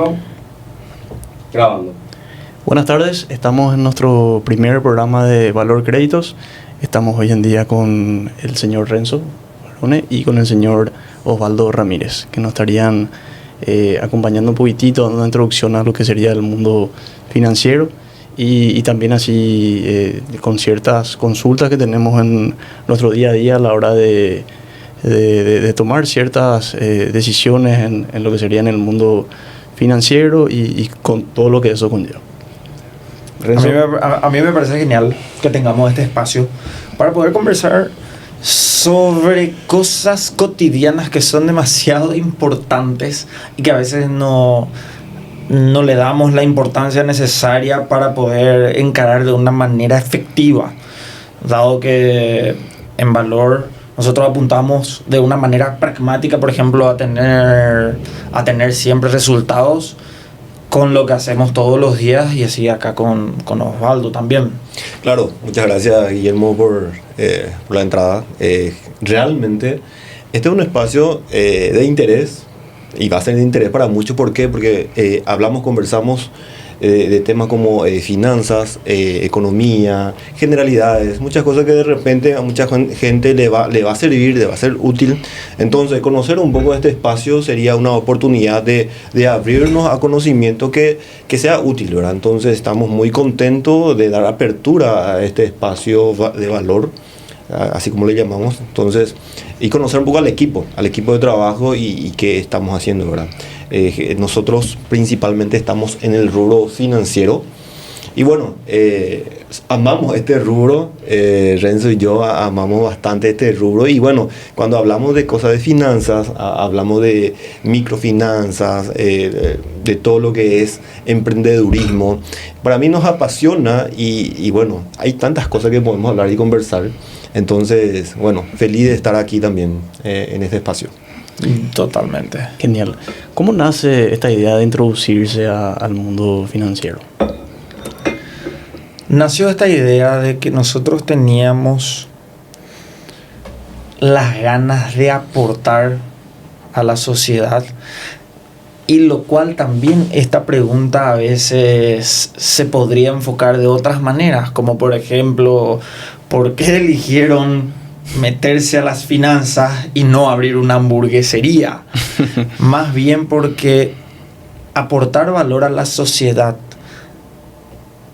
1, grabando. Buenas tardes, estamos en nuestro primer programa de Valor Créditos. Estamos hoy en día con el señor Renzo Barone y con el señor Osvaldo Ramírez, que nos estarían acompañando un poquitito, dando una introducción a lo que sería el mundo financiero y también así con ciertas consultas que tenemos en nuestro día a día a la hora de tomar ciertas decisiones en lo que sería en el mundo financiero y con todo lo que eso conlleva. A mí me parece genial que tengamos este espacio para poder conversar sobre cosas cotidianas que son demasiado importantes y que a veces no le damos la importancia necesaria para poder encarar de una manera efectiva, dado que en Valor nosotros apuntamos de una manera pragmática, por ejemplo, a tener siempre resultados con lo que hacemos todos los días, y así acá con Osvaldo también. Claro, muchas gracias, Guillermo, por la entrada. Realmente este es un espacio de interés, y va a ser de interés para muchos. ¿Por qué? Porque conversamos de temas como finanzas, economía, generalidades, muchas cosas que de repente a mucha gente le va a servir, le va a ser útil. Entonces, conocer un poco de este espacio sería una oportunidad de abrirnos a conocimiento que sea útil, ¿verdad? Entonces, estamos muy contentos de dar apertura a este espacio de valor, así como le llamamos. Entonces, y conocer un poco al equipo de trabajo y qué estamos haciendo, ¿verdad? Nosotros principalmente estamos en el rubro financiero y bueno, amamos este rubro. Renzo y yo amamos bastante este rubro, y bueno, cuando hablamos de cosas de finanzas, hablamos de microfinanzas, de todo lo que es emprendedurismo. Para mí nos apasiona y bueno, hay tantas cosas que podemos hablar y conversar. Entonces, bueno, feliz de estar aquí también en este espacio. Totalmente. Genial. ¿Cómo nace esta idea de introducirse al mundo financiero? Nació esta idea de que nosotros teníamos las ganas de aportar a la sociedad, y lo cual también esta pregunta a veces se podría enfocar de otras maneras, como por ejemplo, ¿por qué eligieron meterse a las finanzas y no abrir una hamburguesería? Más bien porque aportar valor a la sociedad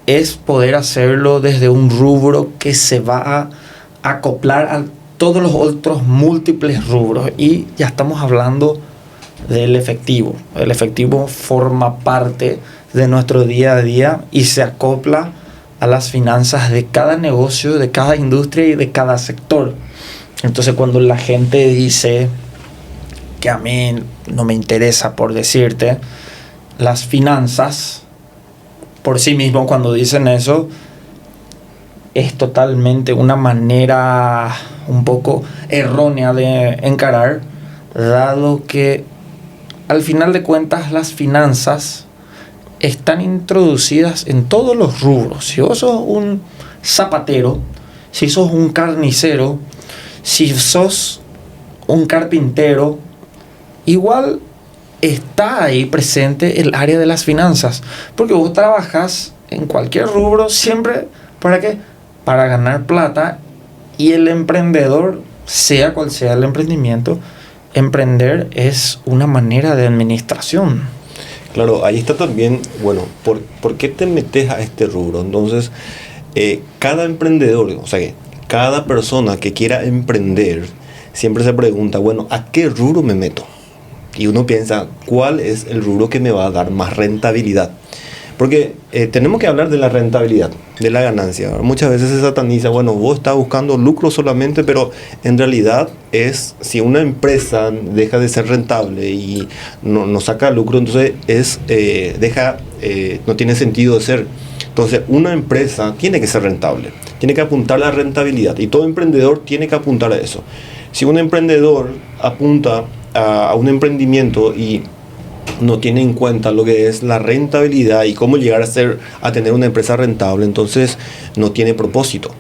es poder hacerlo desde un rubro que se va a acoplar a todos los otros múltiples rubros, y ya estamos hablando del efectivo. El efectivo forma parte de nuestro día a día y se acopla a las finanzas de cada negocio, de cada industria y de cada sector. Entonces, cuando la gente dice que a mí no me interesa, por decirte, las finanzas por sí mismo, cuando dicen eso, es totalmente una manera un poco errónea de encarar, dado que al final de cuentas las finanzas están introducidas en todos los rubros. Si vos sos un zapatero, si sos un carnicero, si sos un carpintero, igual está ahí presente el área de las finanzas, porque vos trabajas en cualquier rubro siempre, ¿para qué? Para ganar plata. Y el emprendedor, sea cual sea el emprendimiento, emprender es una manera de administración. Claro, ahí está también, bueno, ¿por qué te metes a este rubro? Entonces, cada emprendedor, o sea, cada persona que quiera emprender, siempre se pregunta, bueno, ¿a qué rubro me meto? Y uno piensa, ¿cuál es el rubro que me va a dar más rentabilidad? Porque tenemos que hablar de la rentabilidad, de la ganancia. Muchas veces se sataniza, bueno, vos estás buscando lucro solamente, pero en realidad es, si una empresa deja de ser rentable y no saca lucro, entonces no tiene sentido de ser. Entonces, una empresa tiene que ser rentable, tiene que apuntar a la rentabilidad, y todo emprendedor tiene que apuntar a eso. Si un emprendedor apunta a un emprendimiento y no tiene en cuenta lo que es la rentabilidad y cómo llegar a tener una empresa rentable, entonces no tiene propósito.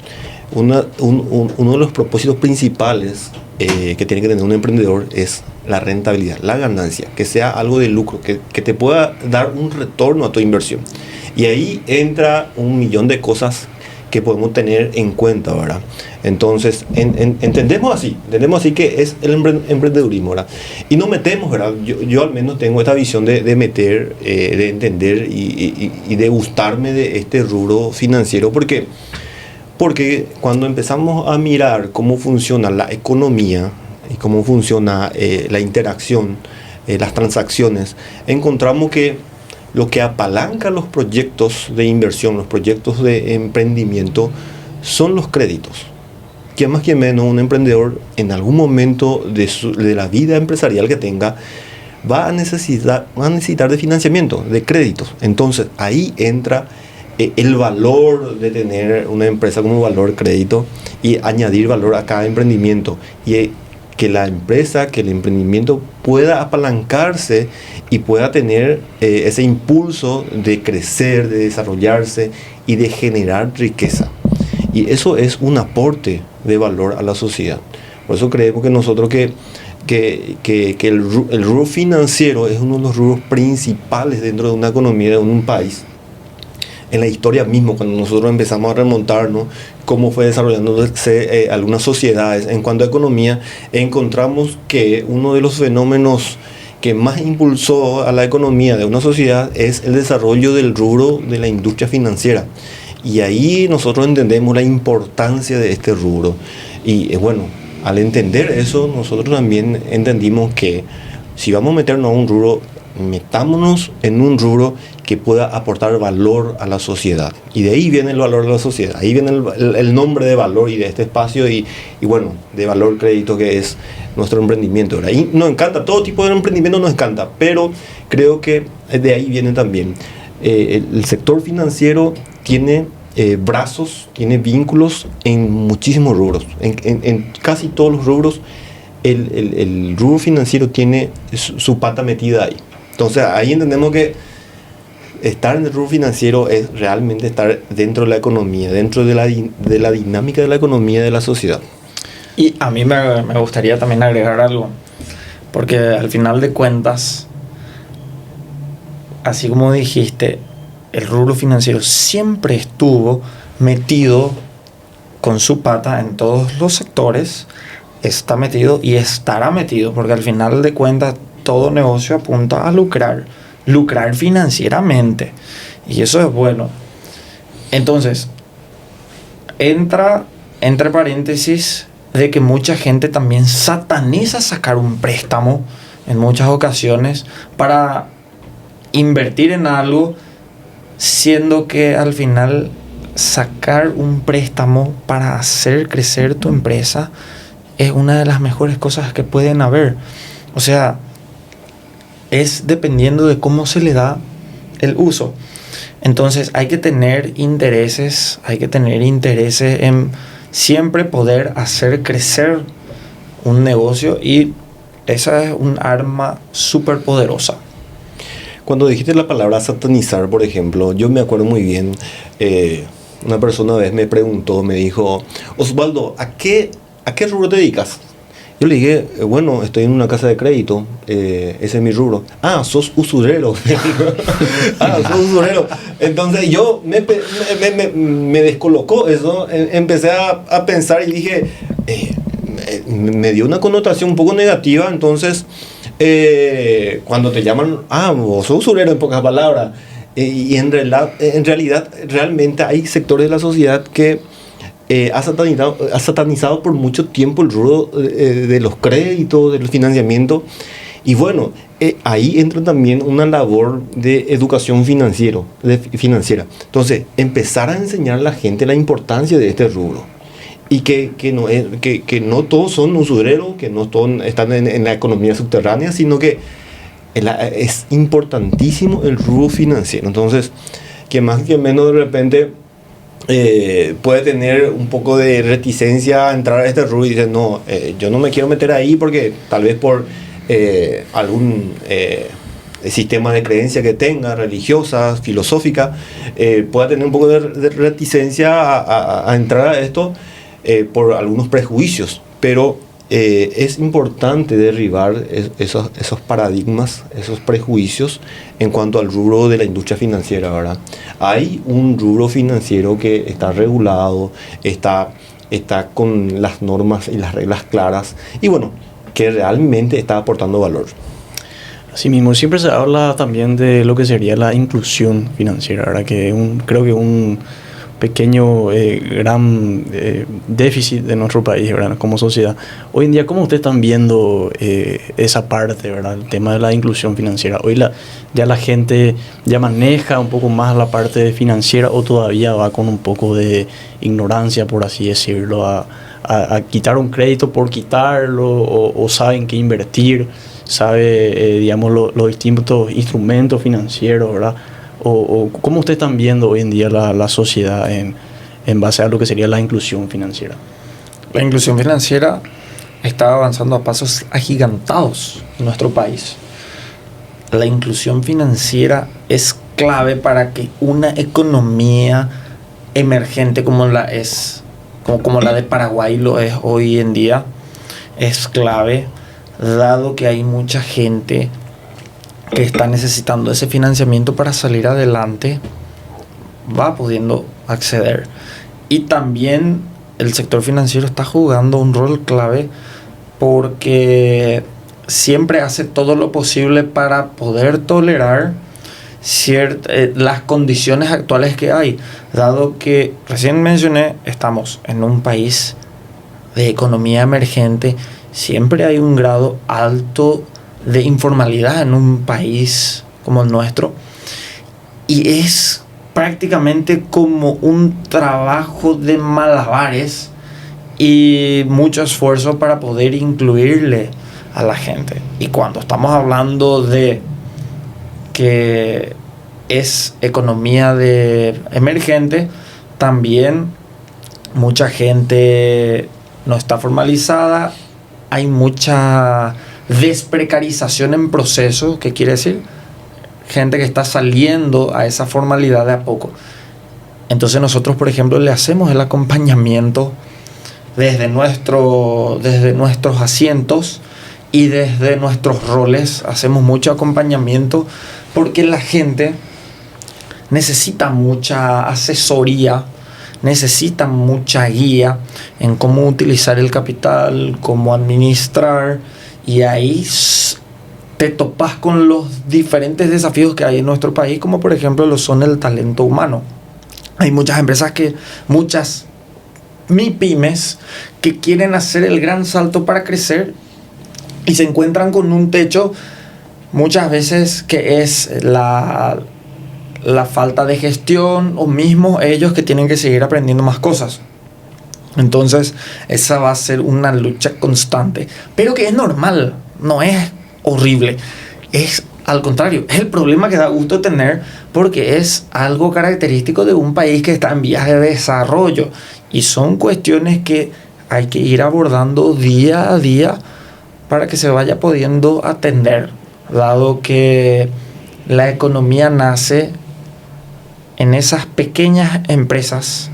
Uno de los propósitos principales que tiene que tener un emprendedor es la rentabilidad, la ganancia, que sea algo de lucro, que te pueda dar un retorno a tu inversión. Y ahí entra un millón de cosas que podemos tener en cuenta, ¿verdad? Entonces, entendemos así que es el emprendedurismo, ¿verdad? Y nos metemos, ¿verdad? Yo al menos tengo esta visión de meter, de entender y de gustarme de este rubro financiero, porque cuando empezamos a mirar cómo funciona la economía y cómo funciona la interacción, las transacciones, encontramos que lo que apalanca los proyectos de inversión, los proyectos de emprendimiento, son los créditos. Que más que menos un emprendedor en algún momento de la vida empresarial que tenga va a necesitar de financiamiento, de créditos. Entonces ahí entra el valor de tener una empresa como valor crédito y añadir valor a cada emprendimiento. Y que la empresa, que el emprendimiento pueda apalancarse y pueda tener ese impulso de crecer, de desarrollarse y de generar riqueza. Y eso es un aporte de valor a la sociedad. Por eso creemos que nosotros que el rubro financiero es uno de los rubros principales dentro de una economía de un país. En la historia mismo, cuando nosotros empezamos a remontarnos, cómo fue desarrollándose algunas sociedades en cuanto a economía, encontramos que uno de los fenómenos que más impulsó a la economía de una sociedad es el desarrollo del rubro de la industria financiera. Y ahí nosotros entendemos la importancia de este rubro. Y bueno, al entender eso, nosotros también entendimos que si vamos a meternos a un rubro, metámonos en un rubro que pueda aportar valor a la sociedad. Y de ahí viene el valor de la sociedad. Ahí viene el nombre de valor y de este espacio y bueno, de valor crédito, que es nuestro emprendimiento. Ahí nos encanta, todo tipo de emprendimiento nos encanta, pero creo que de ahí viene también. El sector financiero tiene brazos, tiene vínculos en muchísimos rubros. En casi todos los rubros, el rubro financiero tiene su pata metida ahí. Entonces ahí entendemos que estar en el rubro financiero es realmente estar dentro de la economía, dentro de la dinámica de la economía de la sociedad. Y a mí me gustaría también agregar algo, porque al final de cuentas, así como dijiste, el rubro financiero siempre estuvo metido con su pata en todos los sectores, está metido y estará metido, porque al final de cuentas todo negocio apunta a lucrar financieramente, y eso es bueno. Entonces entra entre paréntesis de que mucha gente también sataniza sacar un préstamo en muchas ocasiones para invertir en algo, siendo que al final sacar un préstamo para hacer crecer tu empresa es una de las mejores cosas que pueden haber. O sea, es dependiendo de cómo se le da el uso. Entonces hay que tener intereses en siempre poder hacer crecer un negocio, y esa es un arma súper poderosa. Cuando dijiste la palabra satanizar, por ejemplo, yo me acuerdo muy bien, una persona una vez me preguntó, me dijo: Osvaldo, ¿a qué rubro te dedicas? Yo le dije, bueno, estoy en una casa de crédito, ese es mi rubro. Ah, sos usurero. Sos usurero. Entonces yo me descolocó eso, empecé a pensar y dije, me dio una connotación un poco negativa. Entonces, cuando te llaman, vos sos usurero, en pocas palabras, y en realidad, realmente hay sectores de la sociedad que ha satanizado por mucho tiempo el rubro de los créditos, del financiamiento. Y bueno, ahí entra también una labor de educación financiera. Entonces, empezar a enseñar a la gente la importancia de este rubro. Y que no todos son usureros, que no todos están en la economía subterránea, sino que es importantísimo el rubro financiero. Entonces, que más que menos de repente puede tener un poco de reticencia a entrar a este rubro y dice, no, yo no me quiero meter ahí porque tal vez por algún sistema de creencia que tenga, religiosa, filosófica, pueda tener un poco de reticencia a entrar a esto por algunos prejuicios. Pero es importante derribar esos paradigmas, esos prejuicios en cuanto al rubro de la industria financiera, ¿verdad? Hay un rubro financiero que está regulado, está con las normas y las reglas claras y bueno, que realmente está aportando valor. Asimismo, siempre se habla también de lo que sería la inclusión financiera, ¿verdad? Que creo que un pequeño, gran déficit de nuestro país, ¿verdad? Como sociedad. Hoy en día, ¿cómo ustedes están viendo esa parte, ¿verdad? El tema de la inclusión financiera. Hoy ya la gente ya maneja un poco más la parte financiera o todavía va con un poco de ignorancia, por así decirlo, a quitar un crédito por quitarlo o saben qué invertir, sabe, digamos, los distintos instrumentos financieros, ¿verdad? O cómo ustedes están viendo hoy en día la sociedad en base a lo que sería la inclusión financiera. La inclusión financiera está avanzando a pasos agigantados en nuestro país. La inclusión financiera es clave para que una economía emergente como la de Paraguay lo es hoy en día, es clave, dado que hay mucha gente que está necesitando ese financiamiento para salir adelante, va pudiendo acceder. Y también el sector financiero está jugando un rol clave porque siempre hace todo lo posible para poder tolerar las condiciones actuales que hay, dado que, recién mencioné, estamos en un país de economía emergente, siempre hay un grado alto de informalidad en un país como el nuestro y es prácticamente como un trabajo de malabares y mucho esfuerzo para poder incluirle a la gente. Y cuando estamos hablando de que es economía emergente, también mucha gente no está formalizada, hay mucha desprecarización en proceso, ¿qué quiere decir? Gente que está saliendo a esa formalidad de a poco. Entonces nosotros, por ejemplo, le hacemos el acompañamiento desde nuestros asientos y desde nuestros roles, hacemos mucho acompañamiento porque la gente necesita mucha asesoría, necesita mucha guía en cómo utilizar el capital, cómo administrar. Y ahí te topas con los diferentes desafíos que hay en nuestro país, como por ejemplo lo son el talento humano. Hay muchas empresas muchas MIPYMES que quieren hacer el gran salto para crecer y se encuentran con un techo muchas veces que es la falta de gestión o mismo ellos que tienen que seguir aprendiendo más cosas. Entonces esa va a ser una lucha constante, pero que es normal, no es horrible, es al contrario, es el problema que da gusto tener porque es algo característico de un país que está en vías de desarrollo y son cuestiones que hay que ir abordando día a día para que se vaya pudiendo atender, dado que la economía nace en esas pequeñas empresas,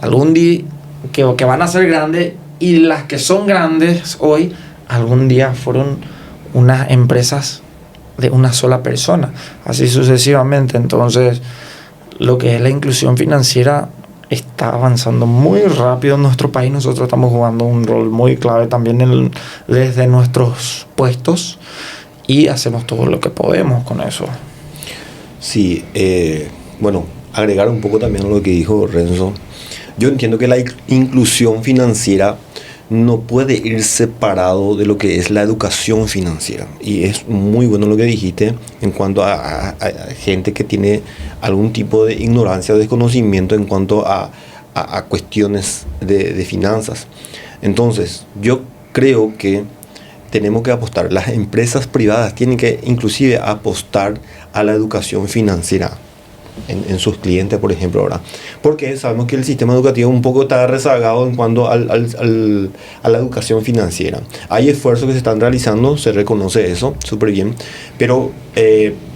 algún día que van a ser grandes y las que son grandes hoy algún día fueron unas empresas de una sola persona, así sucesivamente. Entonces lo que es la inclusión financiera está avanzando muy rápido en nuestro país. Nosotros estamos jugando un rol muy clave también desde nuestros puestos y hacemos todo lo que podemos con eso. Sí, bueno, agregar un poco también a lo que dijo Renzo. Yo entiendo que la inclusión financiera no puede ir separado de lo que es la educación financiera. Y es muy bueno lo que dijiste en cuanto a gente que tiene algún tipo de ignorancia o desconocimiento en cuanto a cuestiones de finanzas. Entonces, yo creo que tenemos que apostar. Las empresas privadas tienen que inclusive apostar a la educación financiera en sus clientes, por ejemplo, ahora, porque sabemos que el sistema educativo un poco está rezagado en cuanto a la educación financiera. Hay esfuerzos que se están realizando, se reconoce eso súper bien, pero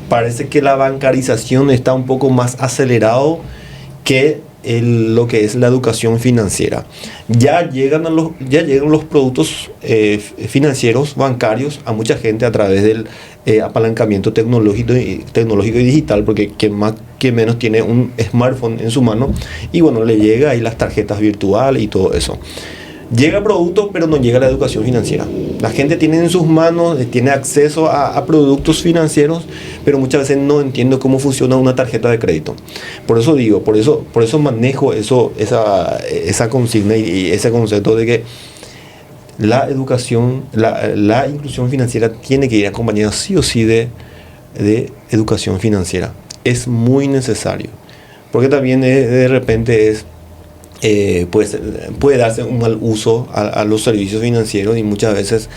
parece que la bancarización está un poco más acelerado que lo que es la educación financiera. Ya llegan los productos financieros, bancarios, a mucha gente a través del apalancamiento tecnológico y digital, porque quien más que menos tiene un smartphone en su mano, y bueno, le llega ahí las tarjetas virtuales y todo eso. Llega el producto, pero no llega la educación financiera. La gente tiene en sus manos, tiene acceso a productos financieros, pero muchas veces no entiende cómo funciona una tarjeta de crédito. Por eso digo, por eso manejo esa consigna y ese concepto de que la educación, la inclusión financiera tiene que ir acompañada sí o sí de educación financiera. Es muy necesario, porque también de repente puede darse un mal uso a los servicios financieros y muchas veces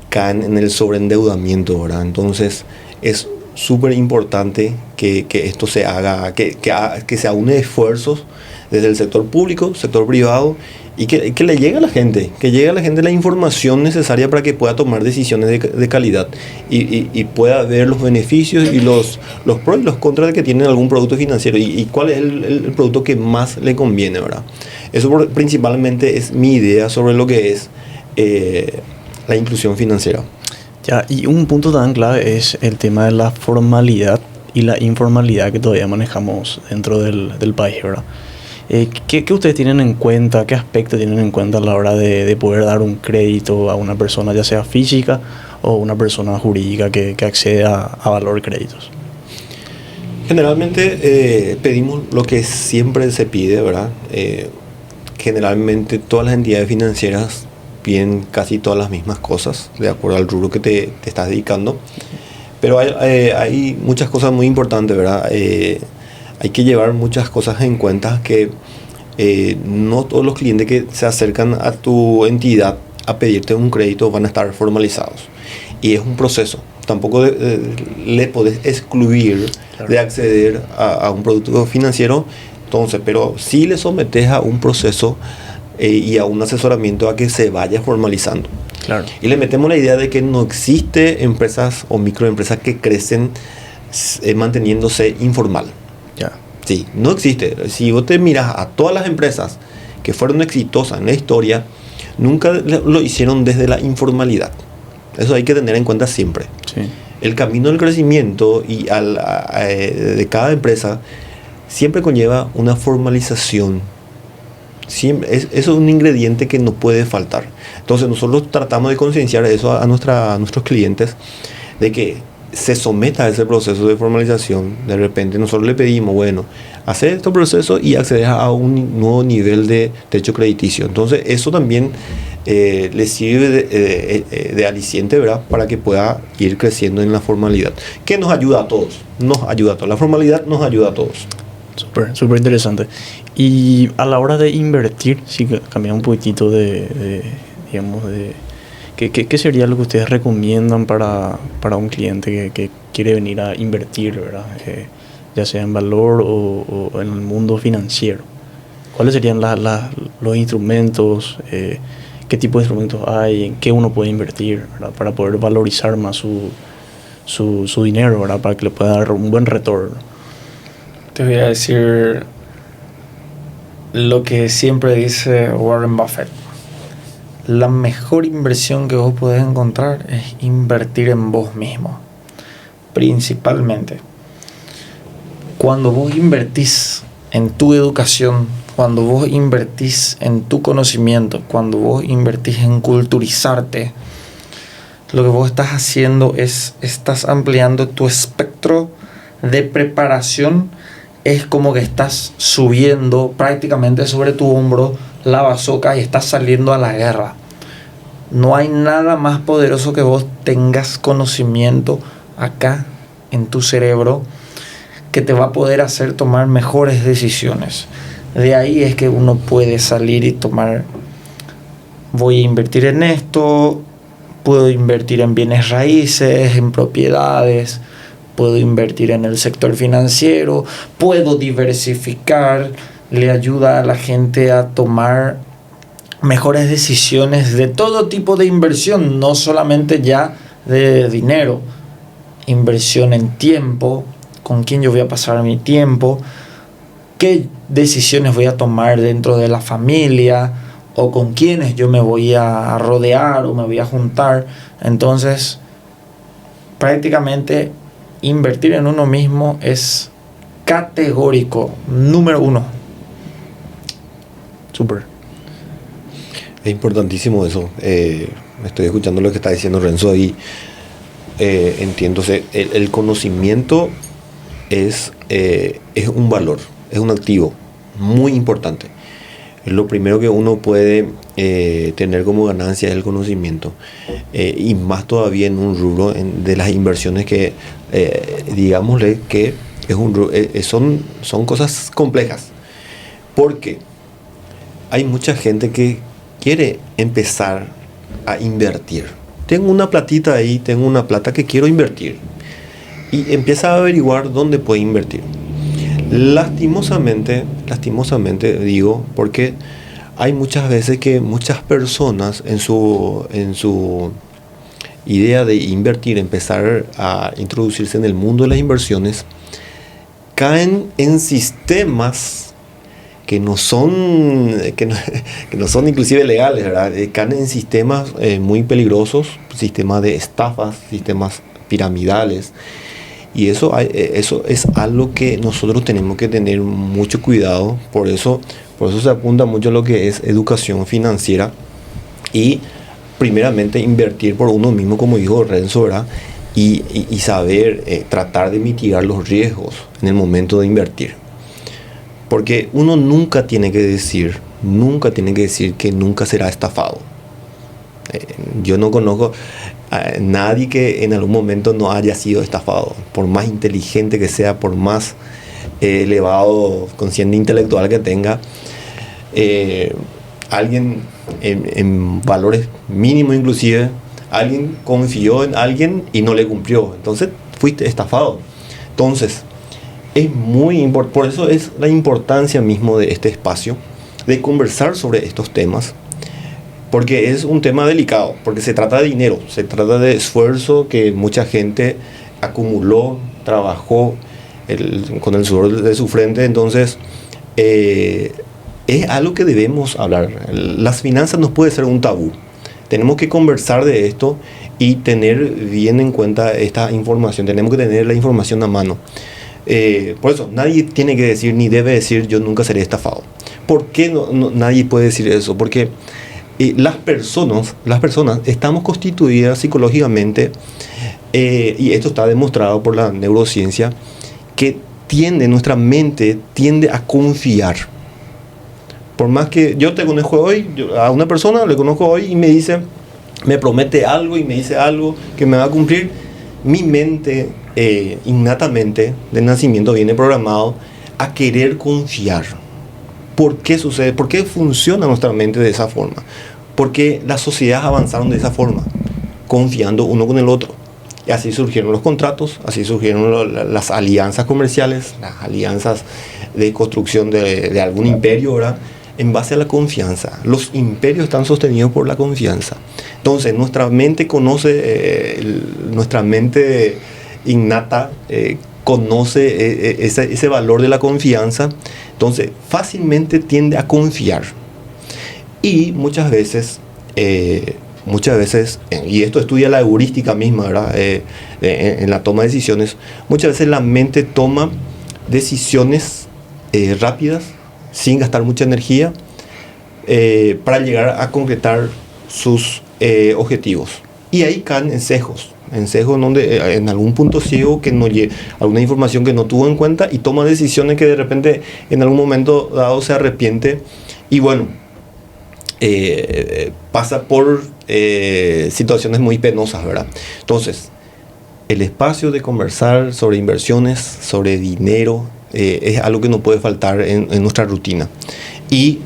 caen en el sobreendeudamiento, ¿verdad? Entonces es súper importante que esto se haga, que se aúne esfuerzos desde el sector público, sector privado, y que le llegue a la gente, la información necesaria para que pueda tomar decisiones de calidad y pueda ver los beneficios y los pros y los contras de que tiene algún producto financiero y cuál es el producto que más le conviene, ¿verdad? Eso principalmente es mi idea sobre lo que es la inclusión financiera. Ya, y un punto tan clave es el tema de la formalidad y la informalidad que todavía manejamos dentro del país, ¿verdad? ¿Qué ustedes tienen en cuenta, qué aspectos tienen en cuenta a la hora de poder dar un crédito a una persona, ya sea física o una persona jurídica que accede a Valor Créditos? Generalmente pedimos lo que siempre se pide, ¿verdad? Generalmente todas las entidades financieras piden casi todas las mismas cosas, de acuerdo al rubro que te estás dedicando. Pero hay muchas cosas muy importantes, ¿verdad? Hay que llevar muchas cosas en cuenta, que no todos los clientes que se acercan a tu entidad a pedirte un crédito van a estar formalizados. Y es un proceso. Tampoco le podés excluir de acceder a un producto financiero. Entonces, pero sí le sometes a un proceso y a un asesoramiento a que se vaya formalizando. Claro. Y le metemos la idea de que no existe empresas o microempresas que crecen manteniéndose informal. Ya. Sí, no existe. Si vos te miras a todas las empresas que fueron exitosas en la historia, nunca lo hicieron desde la informalidad. Eso hay que tener en cuenta siempre. Sí. El camino del crecimiento y de cada empresa siempre conlleva una formalización. Siempre, eso es un ingrediente que no puede faltar. Entonces nosotros tratamos de concienciar eso a nuestros clientes, de que se someta a ese proceso de formalización. De repente nosotros le pedimos, bueno, hacer este proceso y acceder a un nuevo nivel de techo crediticio. Entonces eso también le sirve de aliciente, ¿verdad? Para que pueda ir creciendo en la formalidad, que nos ayuda a todos. La formalidad nos ayuda a todos. Súper interesante. Y a la hora de invertir, si cambiamos un poquitito digamos, ¿qué sería lo que ustedes recomiendan para un cliente que quiere venir a invertir, ¿verdad? Ya sea en valor o en el mundo financiero? ¿Cuáles serían los instrumentos? ¿Qué tipo de instrumentos hay? ¿En qué uno puede invertir, ¿verdad? Para poder valorizar más su dinero, ¿verdad? Para que le pueda dar un buen retorno. Te voy a decir lo que siempre dice Warren Buffett. La mejor inversión que vos podés encontrar es invertir en vos mismo. Principalmente. Cuando vos invertís en tu educación, cuando vos invertís en tu conocimiento, cuando vos invertís en culturizarte, lo que vos estás haciendo estás ampliando tu espectro de preparación. Es como que estás subiendo prácticamente sobre tu hombro la bazooka y estás saliendo a la guerra. No hay nada más poderoso que vos tengas conocimiento acá en tu cerebro que te va a poder hacer tomar mejores decisiones. De ahí es que uno puede salir y tomar, voy a invertir en esto, puedo invertir en bienes raíces, en propiedades, puedo invertir en el sector financiero, puedo diversificar. Le ayuda a la gente a tomar mejores decisiones de todo tipo de inversión, no solamente ya de dinero, inversión en tiempo, con quién yo voy a pasar mi tiempo, qué decisiones voy a tomar dentro de la familia o con quiénes yo me voy a rodear o me voy a juntar. Entonces, prácticamente invertir en uno mismo es categórico, número 1. Súper. Es importantísimo eso. Estoy escuchando lo que está diciendo Renzo y entiendo. El conocimiento es un valor, es un activo muy importante. Es lo primero que uno puede tener como ganancia es el conocimiento. Y más todavía en un rubro de las inversiones que, digámosle que son cosas complejas. Porque hay mucha gente que quiere empezar a invertir. Tengo una platita ahí, tengo una plata que quiero invertir. Y empieza a averiguar dónde puede invertir. Lastimosamente digo, porque hay muchas veces que muchas personas en su idea de invertir, empezar a introducirse en el mundo de las inversiones, caen en sistemas que no son inclusive legales, ¿verdad? Caen en sistemas muy peligrosos, sistemas de estafas, sistemas piramidales. Y eso es algo que nosotros tenemos que tener mucho cuidado. Por eso se apunta mucho a lo que es educación financiera y primeramente invertir por uno mismo, como dijo Renzo, ¿verdad? Y saber tratar de mitigar los riesgos en el momento de invertir. Porque uno nunca tiene que decir que nunca será estafado. Yo no conozco a nadie que en algún momento no haya sido estafado, por más inteligente que sea, por más elevado consciente intelectual que tenga. Alguien en valores mínimos inclusive, alguien confió en alguien y no le cumplió, entonces fuiste estafado. Entonces es muy importante, por eso es la importancia mismo de este espacio, de conversar sobre estos temas, porque es un tema delicado, porque se trata de dinero, se trata de esfuerzo que mucha gente acumuló, trabajó con el sudor de su frente. Entonces es algo que debemos hablar. Las finanzas no puede ser un tabú, tenemos que conversar de esto y tener bien en cuenta esta información, tenemos que tener la información a mano. Por eso nadie tiene que decir ni debe decir yo nunca seré estafado. ¿Por qué nadie puede decir eso? Porque las personas estamos constituidas psicológicamente, y esto está demostrado por la neurociencia, que nuestra mente tiende a confiar. Por más que yo te conozco hoy, a una persona le conozco hoy y me promete algo y me dice algo que me va a cumplir, mi mente innatamente de nacimiento viene programado a querer confiar. ¿Por qué sucede? ¿Por qué funciona nuestra mente de esa forma? Porque las sociedades avanzaron de esa forma, confiando uno con el otro. Y así surgieron los contratos, así surgieron las alianzas comerciales, las alianzas de construcción de algún imperio, ¿verdad? En base a la confianza. Los imperios están sostenidos por la confianza. Entonces, nuestra mente nuestra mente innata conoce ese valor de la confianza. Entonces, fácilmente tiende a confiar. Y muchas veces, y esto estudia la heurística misma, ¿verdad? En la toma de decisiones, muchas veces la mente toma decisiones rápidas, sin gastar mucha energía, para llegar a concretar sus objetivos. Y ahí caen en sesgos donde en algún punto ciego que no alguna información que no tuvo en cuenta y toma decisiones que de repente en algún momento dado se arrepiente y bueno, pasa por situaciones muy penosas, ¿verdad? Entonces, el espacio de conversar sobre inversiones, sobre dinero, es algo que no puede faltar en nuestra rutina. Y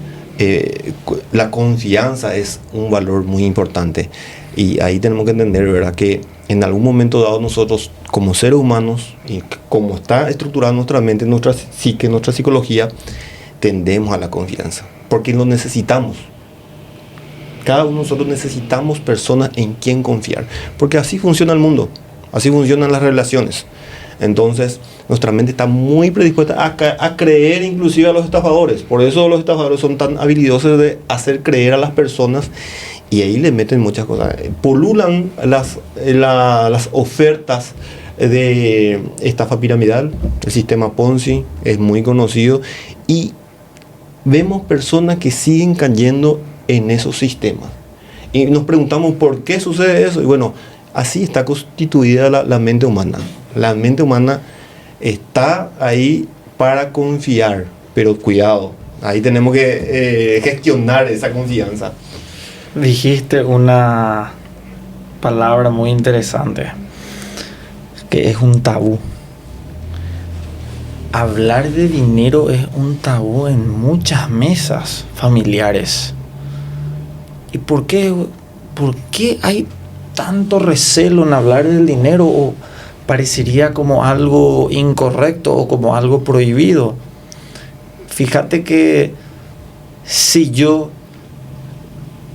la confianza es un valor muy importante. Y ahí tenemos que entender, ¿verdad?, que en algún momento dado nosotros, como seres humanos, y como está estructurada nuestra mente, nuestra psique, nuestra psicología, tendemos a la confianza. Porque lo necesitamos. Cada uno de nosotros necesitamos personas en quien confiar. Porque así funciona el mundo. Así funcionan las relaciones. Entonces, nuestra mente está muy predispuesta a creer inclusive a los estafadores. Por eso los estafadores son tan habilidosos de hacer creer a las personas y ahí le meten muchas cosas. Pululan las ofertas de estafa piramidal, el sistema Ponzi es muy conocido y vemos personas que siguen cayendo en esos sistemas. Y nos preguntamos por qué sucede eso. Y bueno, así está constituida la mente humana. La mente humana está ahí para confiar, pero cuidado, ahí tenemos que gestionar esa confianza. Dijiste una palabra muy interesante, que es un tabú. Hablar de dinero es un tabú en muchas mesas familiares. ¿Y por qué hay tanto recelo en hablar del dinero? ¿O parecería como algo incorrecto o como algo prohibido? Fíjate que si yo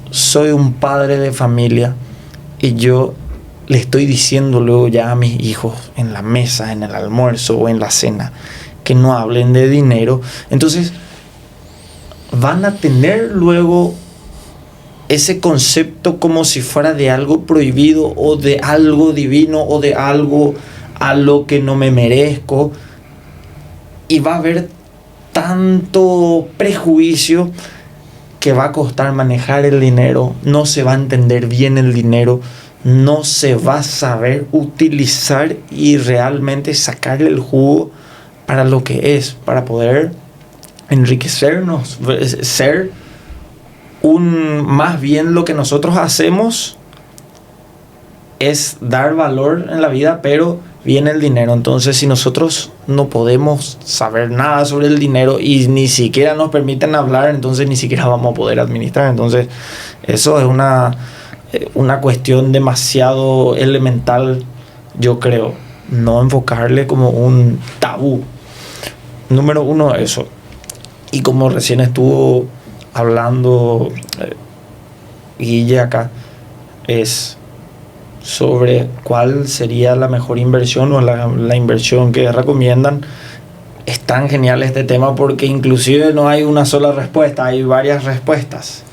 soy un padre de familia y yo le estoy diciendo luego ya a mis hijos en la mesa, en el almuerzo o en la cena, que no hablen de dinero, entonces van a tener luego ese concepto como si fuera de algo prohibido o de algo divino o de algo a lo que no me merezco, y va a haber tanto prejuicio que va a costar manejar el dinero, no se va a entender bien el dinero, no se va a saber utilizar y realmente sacarle el jugo para lo que es, para poder enriquecernos, ser más bien lo que nosotros hacemos es dar valor en la vida, pero viene el dinero. Entonces, si nosotros no podemos saber nada sobre el dinero y ni siquiera nos permiten hablar, entonces ni siquiera vamos a poder administrar. Entonces, eso es una cuestión demasiado elemental, yo creo. No enfocarle como un tabú. Número uno, eso. Y como recién estuvo hablando Guille acá, es sobre cuál sería la mejor inversión o la inversión que recomiendan. Es tan genial este tema porque inclusive no hay una sola respuesta, hay varias respuestas,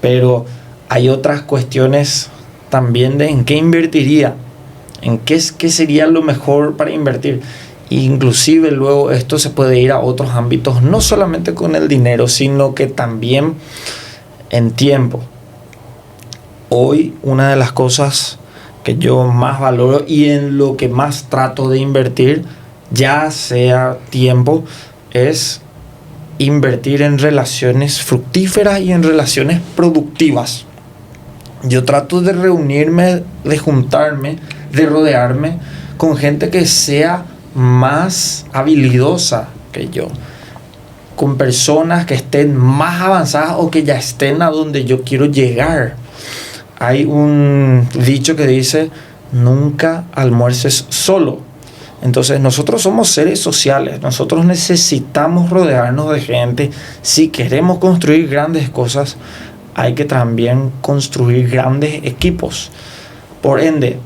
pero hay otras cuestiones también de en qué invertiría, en qué sería lo mejor para invertir. Inclusive luego esto se puede ir a otros ámbitos, no solamente con el dinero, sino que también en tiempo. Hoy una de las cosas que yo más valoro y en lo que más trato de invertir, ya sea tiempo, es invertir en relaciones fructíferas y en relaciones productivas. Yo trato de reunirme, de juntarme, de rodearme con gente que sea más habilidosa que yo, con personas que estén más avanzadas o que ya estén a donde yo quiero llegar. Hay un dicho que dice: nunca almuerces solo. Entonces nosotros somos seres sociales, nosotros necesitamos rodearnos de gente. Si queremos construir grandes cosas, hay que también construir grandes equipos. Por ende,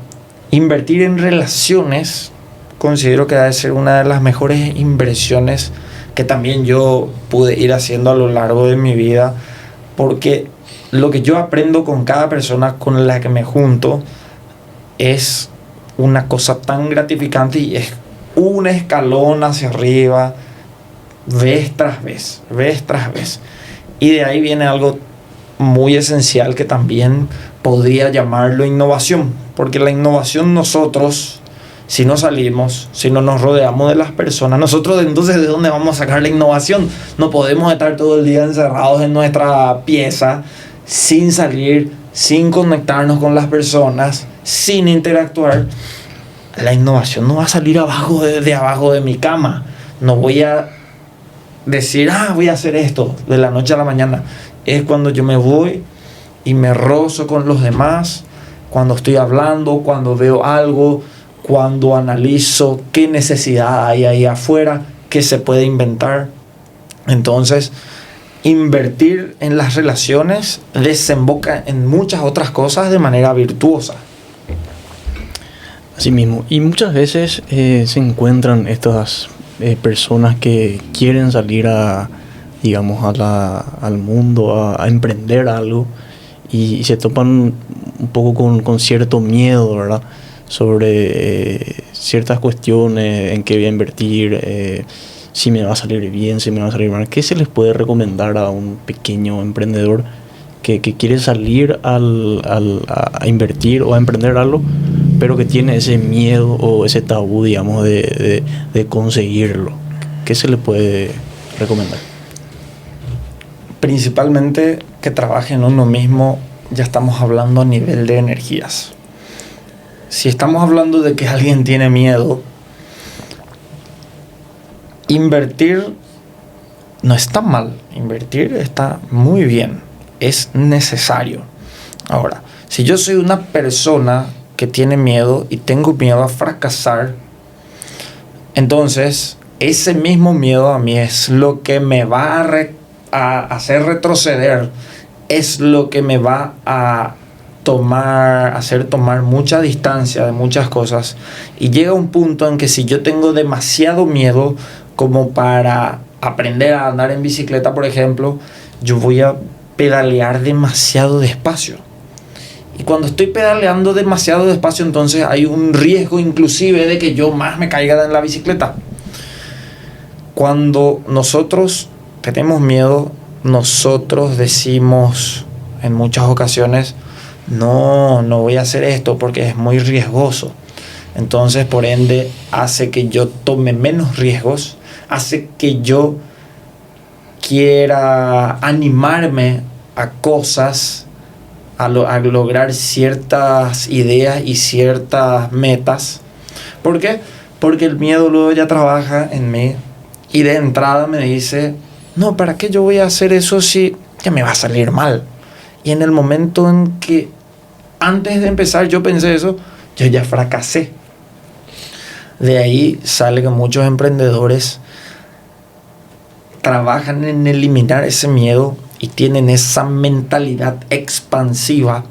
invertir en relaciones considero que debe ser una de las mejores inversiones que también yo pude ir haciendo a lo largo de mi vida, porque lo que yo aprendo con cada persona con la que me junto es una cosa tan gratificante y es un escalón hacia arriba, vez tras vez. Y de ahí viene algo muy esencial que también podría llamarlo innovación, porque la innovación, nosotros, si no salimos, si no nos rodeamos de las personas, nosotros entonces ¿de dónde vamos a sacar la innovación? No podemos estar todo el día encerrados en nuestra pieza sin salir, sin conectarnos con las personas, sin interactuar. La innovación no va a salir de abajo de mi cama. No voy a decir, voy a hacer esto de la noche a la mañana. Es cuando yo me voy y me rozo con los demás, cuando estoy hablando, cuando veo algo, cuando analizo qué necesidad hay ahí afuera, qué se puede inventar. Entonces, invertir en las relaciones desemboca en muchas otras cosas de manera virtuosa. Así mismo. Y muchas veces se encuentran estas personas que quieren salir digamos, al mundo, a emprender algo y se topan un poco con cierto miedo, ¿verdad? Sobre ciertas cuestiones, en qué voy a invertir, si me va a salir bien, si me va a salir mal. ¿Qué se les puede recomendar a un pequeño emprendedor que quiere salir a invertir o a emprender algo, pero que tiene ese miedo o ese tabú, digamos, de conseguirlo? ¿Qué se le puede recomendar? Principalmente que trabaje en uno mismo. Ya estamos hablando a nivel de energías. Si estamos hablando de que alguien tiene miedo, invertir no está mal, invertir está muy bien, es necesario. Ahora, si yo soy una persona que tiene miedo y tengo miedo a fracasar, entonces ese mismo miedo a mí es lo que me va a hacer retroceder, es lo que me va a hacer tomar mucha distancia de muchas cosas. Y llega un punto en que si yo tengo demasiado miedo como para aprender a andar en bicicleta, por ejemplo, yo voy a pedalear demasiado despacio. Y cuando estoy pedaleando demasiado despacio, entonces hay un riesgo inclusive de que yo más me caiga en la bicicleta. Cuando nosotros tenemos miedo, nosotros decimos en muchas ocasiones, no voy a hacer esto porque es muy riesgoso. Entonces, por ende, hace que yo tome menos riesgos, hace que yo quiera animarme a cosas, a lograr ciertas ideas y ciertas metas. ¿Por qué? Porque el miedo luego ya trabaja en mí y de entrada me dice, no, ¿para qué yo voy a hacer eso si ya me va a salir mal? Y en el momento en que antes de empezar yo pensé eso, yo ya fracasé. De ahí sale que muchos emprendedores trabajan en eliminar ese miedo y tienen esa mentalidad expansiva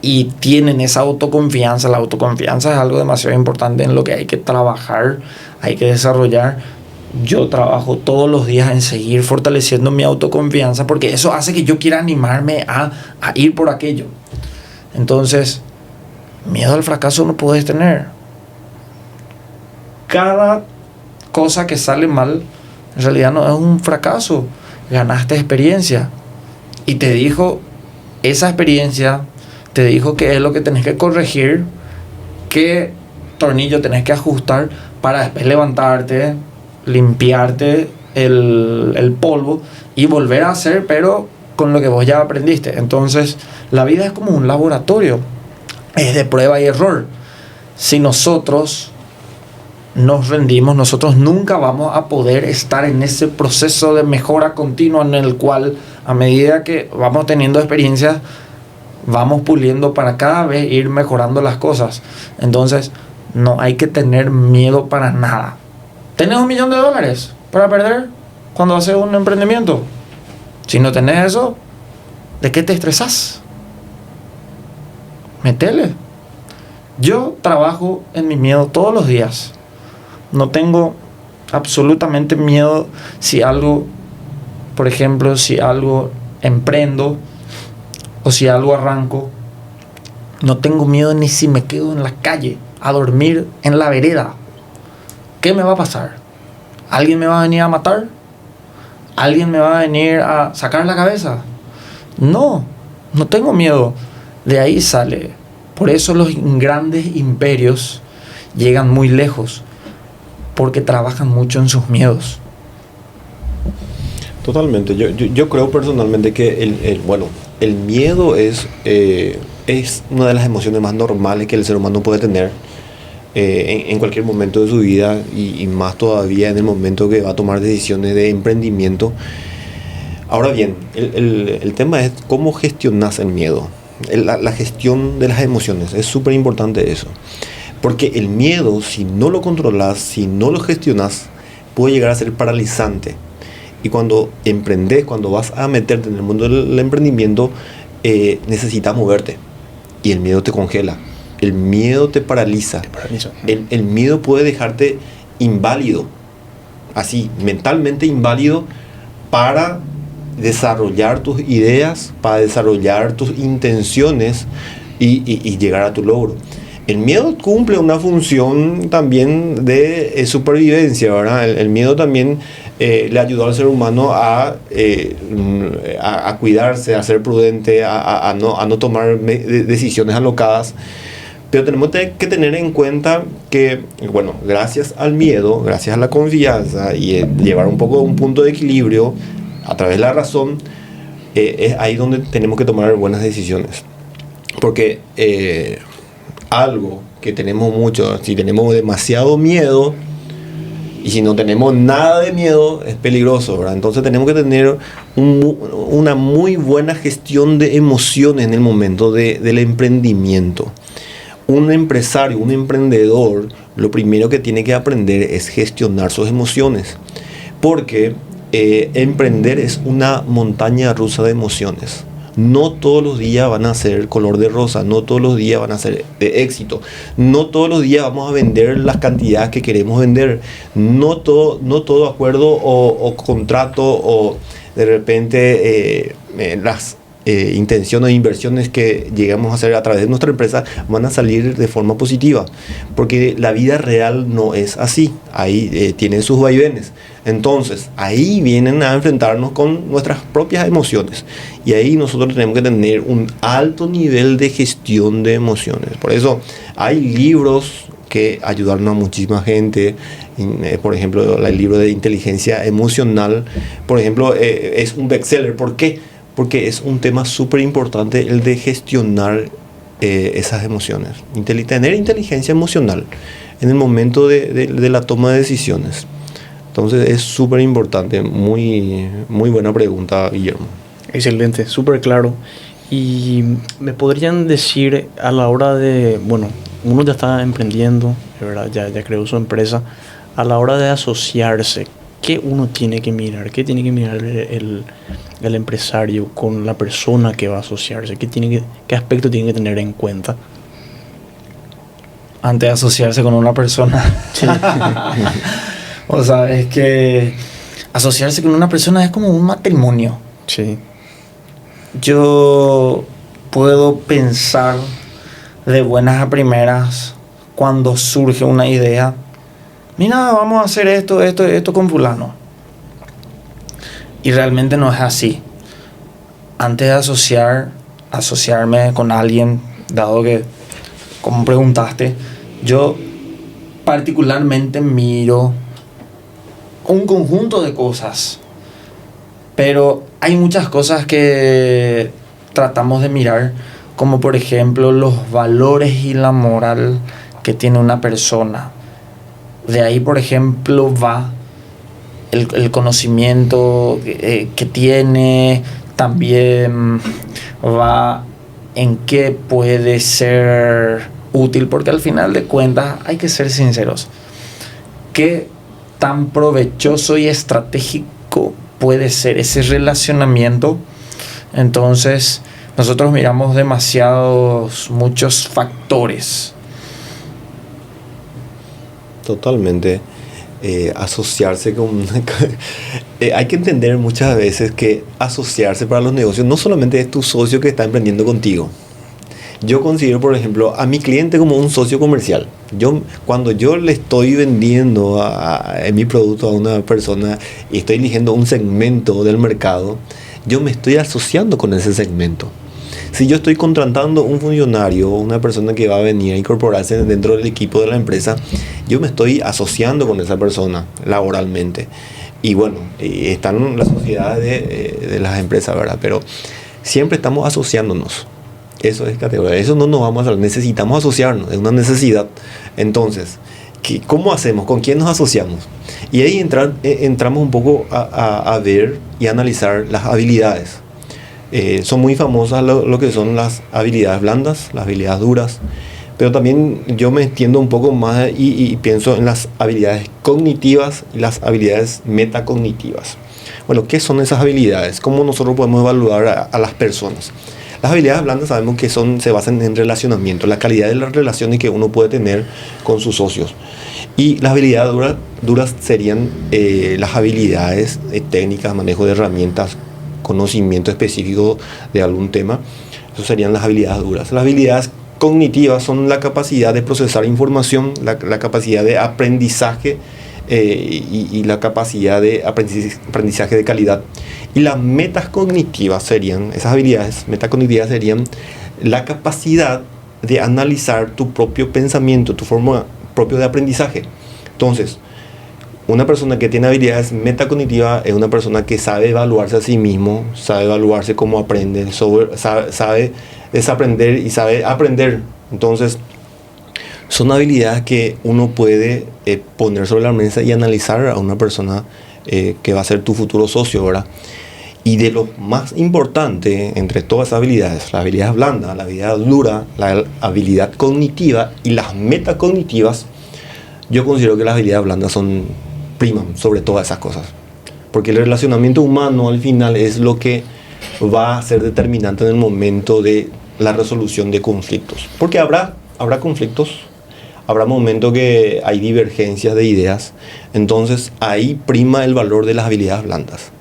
y tienen esa autoconfianza. La autoconfianza es algo demasiado importante en lo que hay que trabajar, hay que desarrollar. Yo trabajo todos los días en seguir fortaleciendo mi autoconfianza porque eso hace que yo quiera animarme a ir por aquello. Entonces, miedo al fracaso no puedes tener. Cada cosa que sale mal en realidad no es un fracaso. Ganaste experiencia. Y te dijo, esa experiencia te dijo qué es lo que tenés que corregir, qué tornillo tenés que ajustar para después levantarte, limpiarte el polvo y volver a hacer, pero con lo que vos ya aprendiste. Entonces, la vida es como un laboratorio. Es de prueba y error. Si nosotros nos rendimos, nosotros nunca vamos a poder estar en ese proceso de mejora continua en el cual a medida que vamos teniendo experiencias vamos puliendo para cada vez ir mejorando las cosas. Entonces no hay que tener miedo para nada. ¿Tenés $1 millón para perder cuando haces un emprendimiento? Si no tenés eso, ¿de qué te estresás? Metele. Yo trabajo en mi miedo todos los días. No tengo absolutamente miedo si algo, por ejemplo, si algo emprendo o si algo arranco. No tengo miedo ni si me quedo en la calle a dormir en la vereda. ¿Qué me va a pasar? ¿Alguien me va a venir a matar? ¿Alguien me va a venir a sacar la cabeza? No tengo miedo. De ahí sale. Por eso los grandes imperios llegan muy lejos, porque trabajan mucho en sus miedos. Totalmente. Yo creo personalmente que el miedo es una de las emociones más normales que el ser humano puede tener en cualquier momento de su vida y más todavía en el momento que va a tomar decisiones de emprendimiento. Ahora bien, el tema es cómo gestionas el miedo. La gestión de las emociones es súper importante eso. Porque el miedo, si no lo controlas, si no lo gestionas, puede llegar a ser paralizante. Y cuando emprendes, cuando vas a meterte en el mundo del emprendimiento, necesitas moverte. Y el miedo te congela. El miedo te paraliza. Te paraliza. El miedo puede dejarte inválido, así, mentalmente inválido, para desarrollar tus ideas, para desarrollar tus intenciones y llegar a tu logro. El miedo cumple una función también de supervivencia, ¿verdad? El miedo también le ayudó al ser humano a cuidarse, a ser prudente, a no tomar decisiones alocadas. Pero tenemos que tener en cuenta que, bueno, gracias al miedo, gracias a la confianza y llevar un poco un punto de equilibrio a través de la razón, es ahí donde tenemos que tomar buenas decisiones. Porque algo que tenemos mucho, si tenemos demasiado miedo y si no tenemos nada de miedo, es peligroso, ¿verdad? Entonces tenemos que tener una muy buena gestión de emociones en el momento del emprendimiento. Un empresario, un emprendedor, lo primero que tiene que aprender es gestionar sus emociones, porque emprender es una montaña rusa de emociones. No todos los días van a ser color de rosa, no todos los días van a ser de éxito, no todos los días vamos a vender las cantidades que queremos vender, no todo acuerdo o contrato o de repente las intenciones e inversiones que llegamos a hacer a través de nuestra empresa van a salir de forma positiva, porque la vida real no es así, ahí tiene sus vaivenes. Entonces ahí vienen a enfrentarnos con nuestras propias emociones y ahí nosotros tenemos que tener un alto nivel de gestión de emociones. Por eso hay libros que ayudaron a muchísima gente. Por ejemplo, el libro de inteligencia emocional, por ejemplo, es un bestseller. ¿Por qué? Porque es un tema súper importante el de gestionar esas emociones. Tener inteligencia emocional en el momento de la toma de decisiones. Entonces es súper importante. Muy, muy buena pregunta, Guillermo. Excelente, súper claro. Y me podrían decir a la hora de, bueno, uno ya está emprendiendo, ¿verdad? Ya creó su empresa. A la hora de asociarse, ¿qué uno tiene que mirar? ¿Qué tiene que mirar el empresario con la persona que va a asociarse? ¿Qué aspecto tiene que tener en cuenta? Antes de asociarse con una persona. Sí. O sea, es que asociarse con una persona es como un matrimonio. Sí. Yo puedo pensar de buenas a primeras cuando surge una idea. Mira, vamos a hacer esto con fulano. Y realmente no es así. Antes de asociarme con alguien, dado que, como preguntaste, yo particularmente miro un conjunto de cosas. Pero hay muchas cosas que tratamos de mirar, como por ejemplo los valores y la moral que tiene una persona. De ahí, por ejemplo, va el conocimiento que tiene, también va en qué puede ser útil, porque al final de cuentas hay que ser sinceros. ¿Qué tan provechoso y estratégico puede ser ese relacionamiento? Entonces, nosotros miramos muchos factores. Totalmente. Asociarse con... hay que entender muchas veces que asociarse para los negocios no solamente es tu socio que está emprendiendo contigo. Yo considero, por ejemplo, a mi cliente como un socio comercial. Cuando yo le estoy vendiendo mi producto a una persona y estoy eligiendo un segmento del mercado, yo me estoy asociando con ese segmento. Si yo estoy contratando un funcionario, una persona que va a venir a incorporarse dentro del equipo de la empresa, yo me estoy asociando con esa persona laboralmente. Y bueno, están las sociedades de las empresas, ¿verdad? Pero siempre estamos asociándonos. Eso es categoría. Eso no nos vamos a hacer. Necesitamos asociarnos. Es una necesidad. Entonces, ¿cómo hacemos? ¿Con quién nos asociamos? Y ahí entramos un poco a ver y analizar las habilidades. Son muy famosas lo que son las habilidades blandas, las habilidades duras, pero también yo me extiendo un poco más y pienso en las habilidades cognitivas y las habilidades metacognitivas. Bueno, ¿qué son esas habilidades? ¿Cómo nosotros podemos evaluar a las personas? Las habilidades blandas sabemos que se basan en relacionamiento, la calidad de las relaciones que uno puede tener con sus socios. Y las habilidades duras serían las habilidades técnicas, manejo de herramientas, conocimiento específico de algún tema. Eso serían las habilidades duras. Las habilidades cognitivas son la capacidad de procesar información, la capacidad de aprendizaje y la capacidad de aprendizaje de calidad. Y las metacognitivas serían, esas habilidades metacognitivas serían la capacidad de analizar tu propio pensamiento, tu forma propia de aprendizaje. Entonces, una persona que tiene habilidades metacognitivas es una persona que sabe evaluarse a sí mismo, sabe evaluarse cómo aprende, sabe desaprender y sabe aprender. Entonces, son habilidades que uno puede poner sobre la mesa y analizar a una persona que va a ser tu futuro socio, ¿verdad? Y de lo más importante entre todas esas habilidades, las habilidades blandas, la habilidad dura, la habilidad cognitiva y las metacognitivas, yo considero que las habilidades blandas priman sobre todas esas cosas. Porque el relacionamiento humano al final es lo que va a ser determinante en el momento de la resolución de conflictos. Porque habrá conflictos, habrá momentos que hay divergencias de ideas, entonces ahí prima el valor de las habilidades blandas.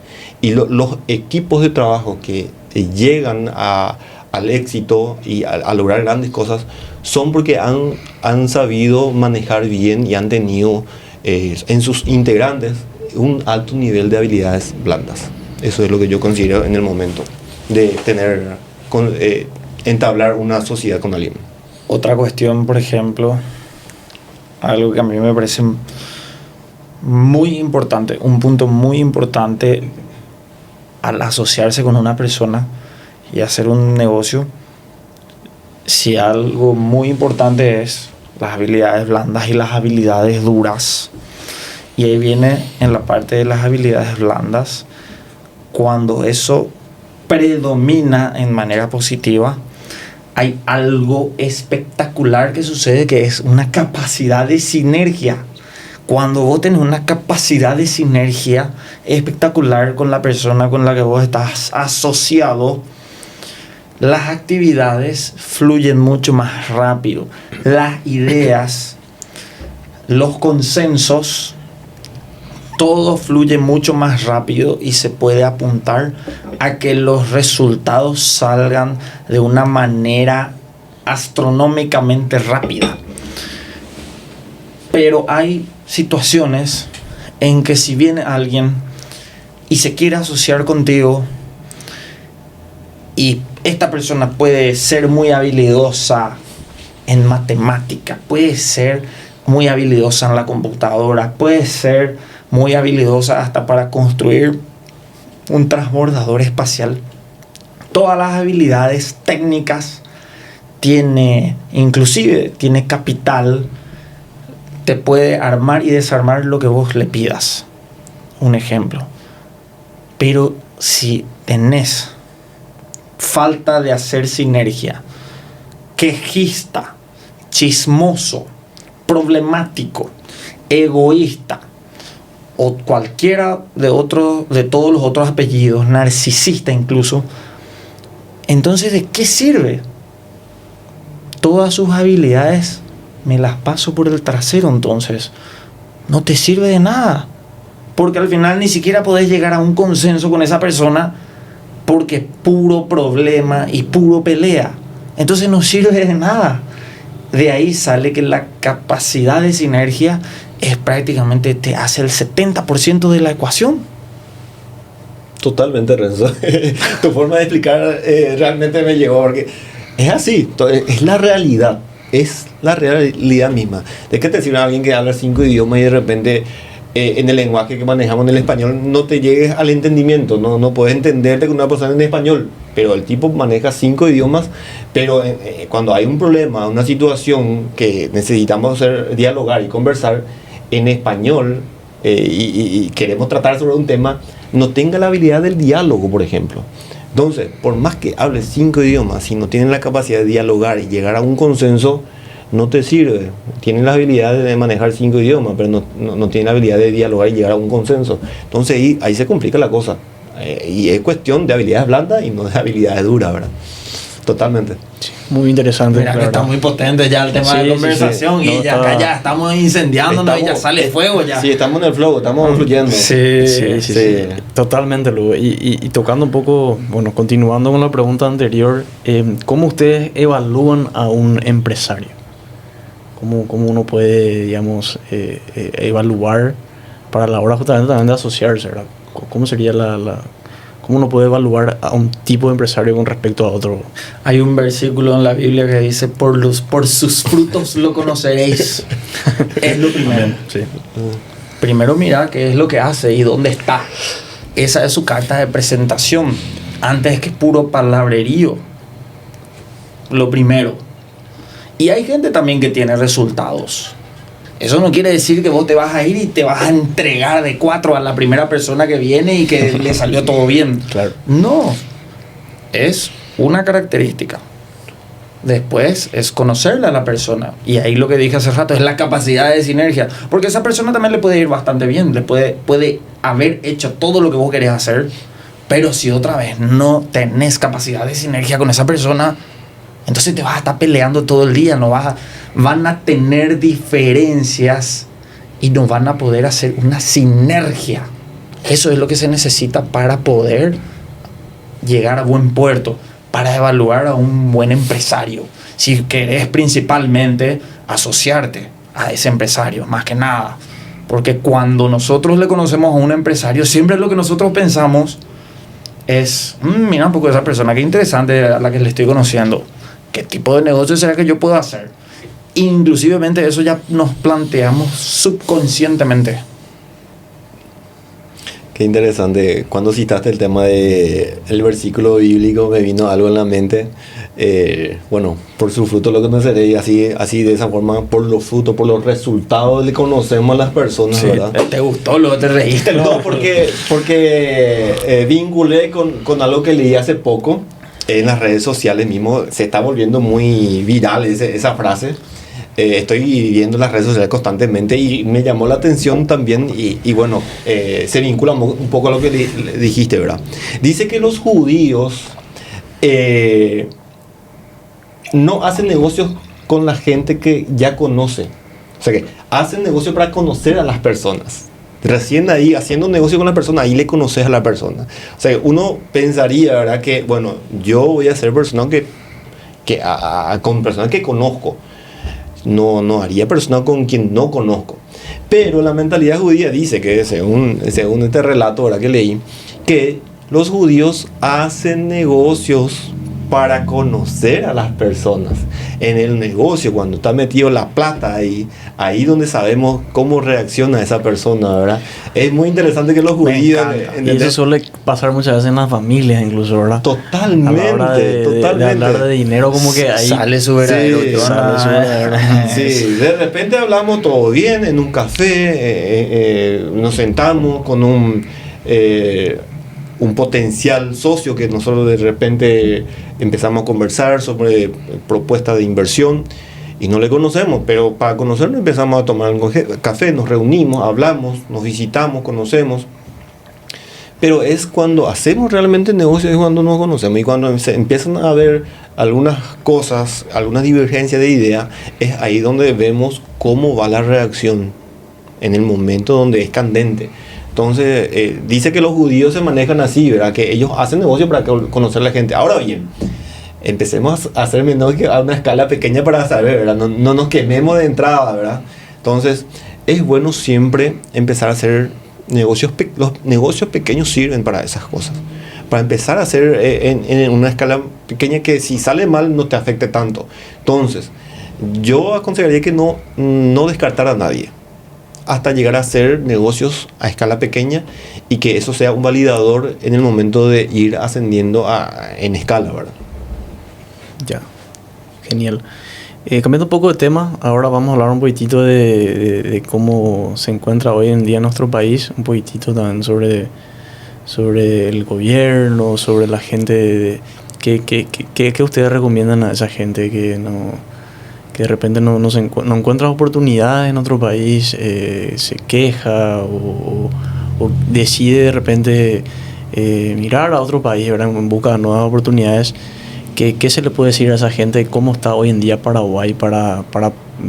Y los equipos de trabajo que llegan al éxito y a lograr grandes cosas son porque han sabido manejar bien y han tenido en sus integrantes un alto nivel de habilidades blandas. Eso es lo que yo considero en el momento de entablar una sociedad con alguien. Otra cuestión, por ejemplo, algo que a mí me parece muy importante, un punto muy importante al asociarse con una persona y hacer un negocio, si algo muy importante es las habilidades blandas y las habilidades duras. Y ahí viene en la parte de las habilidades blandas, cuando eso predomina en manera positiva, hay algo espectacular que sucede, que es una capacidad de sinergia. Cuando vos tenés una capacidad de sinergia espectacular con la persona con la que vos estás asociado, las actividades fluyen mucho más rápido. Las ideas, los consensos, todo fluye mucho más rápido y se puede apuntar a que los resultados salgan de una manera astronómicamente rápida. Pero hay situaciones en que si viene alguien y se quiere asociar contigo y esta persona puede ser muy habilidosa en matemática, puede ser muy habilidosa en la computadora, puede ser muy habilidosa hasta para construir un transbordador espacial. Todas las habilidades técnicas inclusive tiene capital, te puede armar y desarmar lo que vos le pidas. Un ejemplo. Pero si tenés falta de hacer sinergia, quejista, chismoso, problemático, egoísta o cualquiera de todos los otros apellidos, narcisista incluso, entonces ¿de qué sirve? Todas sus habilidades me las paso por el trasero, entonces no te sirve de nada, porque al final ni siquiera podés llegar a un consenso con esa persona, porque es puro problema y puro pelea. Entonces no sirve de nada. De ahí sale que la capacidad de sinergia es prácticamente, te hace el 70% de la ecuación. Totalmente, Renzo. Tu forma de explicar realmente me llegó, porque es así, es la realidad. Es la realidad misma. ¿De qué te sirve a alguien que habla 5 idiomas y de repente en el lenguaje que manejamos en el español no te llegues al entendimiento? No puedes entenderte con una persona en español, pero el tipo maneja 5 idiomas, pero cuando hay un problema, una situación que necesitamos dialogar y conversar en español y queremos tratar sobre un tema, no tenga la habilidad del diálogo, por ejemplo. Entonces, por más que hables 5 idiomas, si no tienes la capacidad de dialogar y llegar a un consenso, no te sirve. Tienes la habilidad de manejar 5 idiomas, pero no tienes la habilidad de dialogar y llegar a un consenso. Entonces ahí se complica la cosa. Y es cuestión de habilidades blandas y no de habilidades duras, ¿verdad? Totalmente. Muy interesante. Mira la que está verdad. muy potente ya el tema Sí, de sí, conversación sí. y No, ya está- acá ya estamos incendiándonos y ya sale fuego ya. Sí, estamos en el flow, estamos fluyendo. Sí, sí. Totalmente, Lu. Y tocando un poco, bueno, continuando con la pregunta anterior, ¿cómo ustedes evalúan a un empresario? ¿Cómo uno puede, digamos, evaluar para la hora justamente también de asociarse, ¿verdad? ¿Cómo sería cómo uno puede evaluar a un tipo de empresario con respecto a otro? Hay un versículo en la Biblia que dice, por sus frutos lo conoceréis. Es lo primero. Sí. Primero mira qué es lo que hace y dónde está. Esa es su carta de presentación. Antes que puro palabrerío. Lo primero. Y hay gente también que tiene resultados. Eso no quiere decir que vos te vas a ir y te vas a entregar de 4 a la primera persona que viene y que le salió todo bien. Claro. No. Es una característica. Después es conocerle a la persona. Y ahí lo que dije hace rato es la capacidad de sinergia. Porque a esa persona también le puede ir bastante bien. Le puede haber hecho todo lo que vos querés hacer. Pero si otra vez no tenés capacidad de sinergia con esa persona, entonces te vas a estar peleando todo el día. Van a tener diferencias y no van a poder hacer una sinergia. Eso es lo que se necesita para poder llegar a buen puerto, para evaluar a un buen empresario. Si querés principalmente asociarte a ese empresario, más que nada. Porque cuando nosotros le conocemos a un empresario, siempre lo que nosotros pensamos es, mira un poco esa persona, qué interesante a la que le estoy conociendo. ¿Qué tipo de negocio será que yo puedo hacer? Inclusivemente eso ya nos planteamos subconscientemente. Qué interesante. Cuando citaste el tema del versículo bíblico, me vino algo en la mente. Bueno, por su fruto lo conoceréis, así de esa forma, por los frutos, por los resultados le conocemos a las personas, Sí, ¿verdad? ¿te gustó? Luego te reíste. No, porque vinculé con algo que leí hace poco en las redes sociales mismo. Se está volviendo muy viral esa frase. Estoy viendo las redes sociales constantemente y me llamó la atención también y bueno, se vincula un poco a lo que le dijiste, ¿verdad? Dice que los judíos no hacen negocios con la gente que ya conoce. O sea que hacen negocios para conocer a las personas. Recién ahí, haciendo un negocio con la persona, ahí le conoces a la persona. O sea, uno pensaría, ¿verdad? Que, bueno, yo voy a ser persona con personas que conozco. No haría persona con quien no conozco. Pero la mentalidad judía dice que, según este relato, ¿verdad? Que leí, que los judíos hacen negocios para conocer a las personas. En el negocio, cuando está metido la plata ahí donde sabemos cómo reacciona esa persona, ¿verdad? Es muy interesante que los judíos... Y eso suele pasar muchas veces en las familias incluso, ¿verdad? Totalmente, A la hora de hablar de dinero, como que ahí sale su verdadero Sí, yo, sale su verdadero. Sí, de repente hablamos todo bien en un café, nos sentamos con un potencial socio que nosotros de repente empezamos a conversar sobre propuestas de inversión y no le conocemos, pero para conocernos empezamos a tomar un café, nos reunimos, hablamos, nos visitamos, conocemos. Pero es cuando hacemos realmente negocios, es cuando nos conocemos y cuando se empiezan a ver algunas cosas, algunas divergencias de ideas, es ahí donde vemos cómo va la reacción en el momento donde es candente. Entonces, dice que los judíos se manejan así, ¿verdad? Que ellos hacen negocio para conocer a la gente. Ahora bien, empecemos a hacer menos que a una escala pequeña para saber, ¿verdad? No nos quememos de entrada, ¿verdad? Entonces, es bueno siempre empezar a hacer negocios. Los negocios pequeños sirven para esas cosas. Para empezar a hacer en una escala pequeña que si sale mal no te afecte tanto. Entonces, yo aconsejaría que no descartar a nadie hasta llegar a hacer negocios a escala pequeña y que eso sea un validador en el momento de ir ascendiendo en escala, ¿verdad? Ya, genial. Cambiando un poco de tema, ahora vamos a hablar un poquitito de cómo se encuentra hoy en día nuestro país, un poquitito también sobre el gobierno, sobre la gente, ¿qué ustedes recomiendan a esa gente que de repente no encuentra oportunidades en otro país, se queja o decide de repente mirar a otro país, ¿verdad? En busca de nuevas oportunidades? ¿Qué se le puede decir a esa gente? ¿Cómo está hoy en día Paraguay para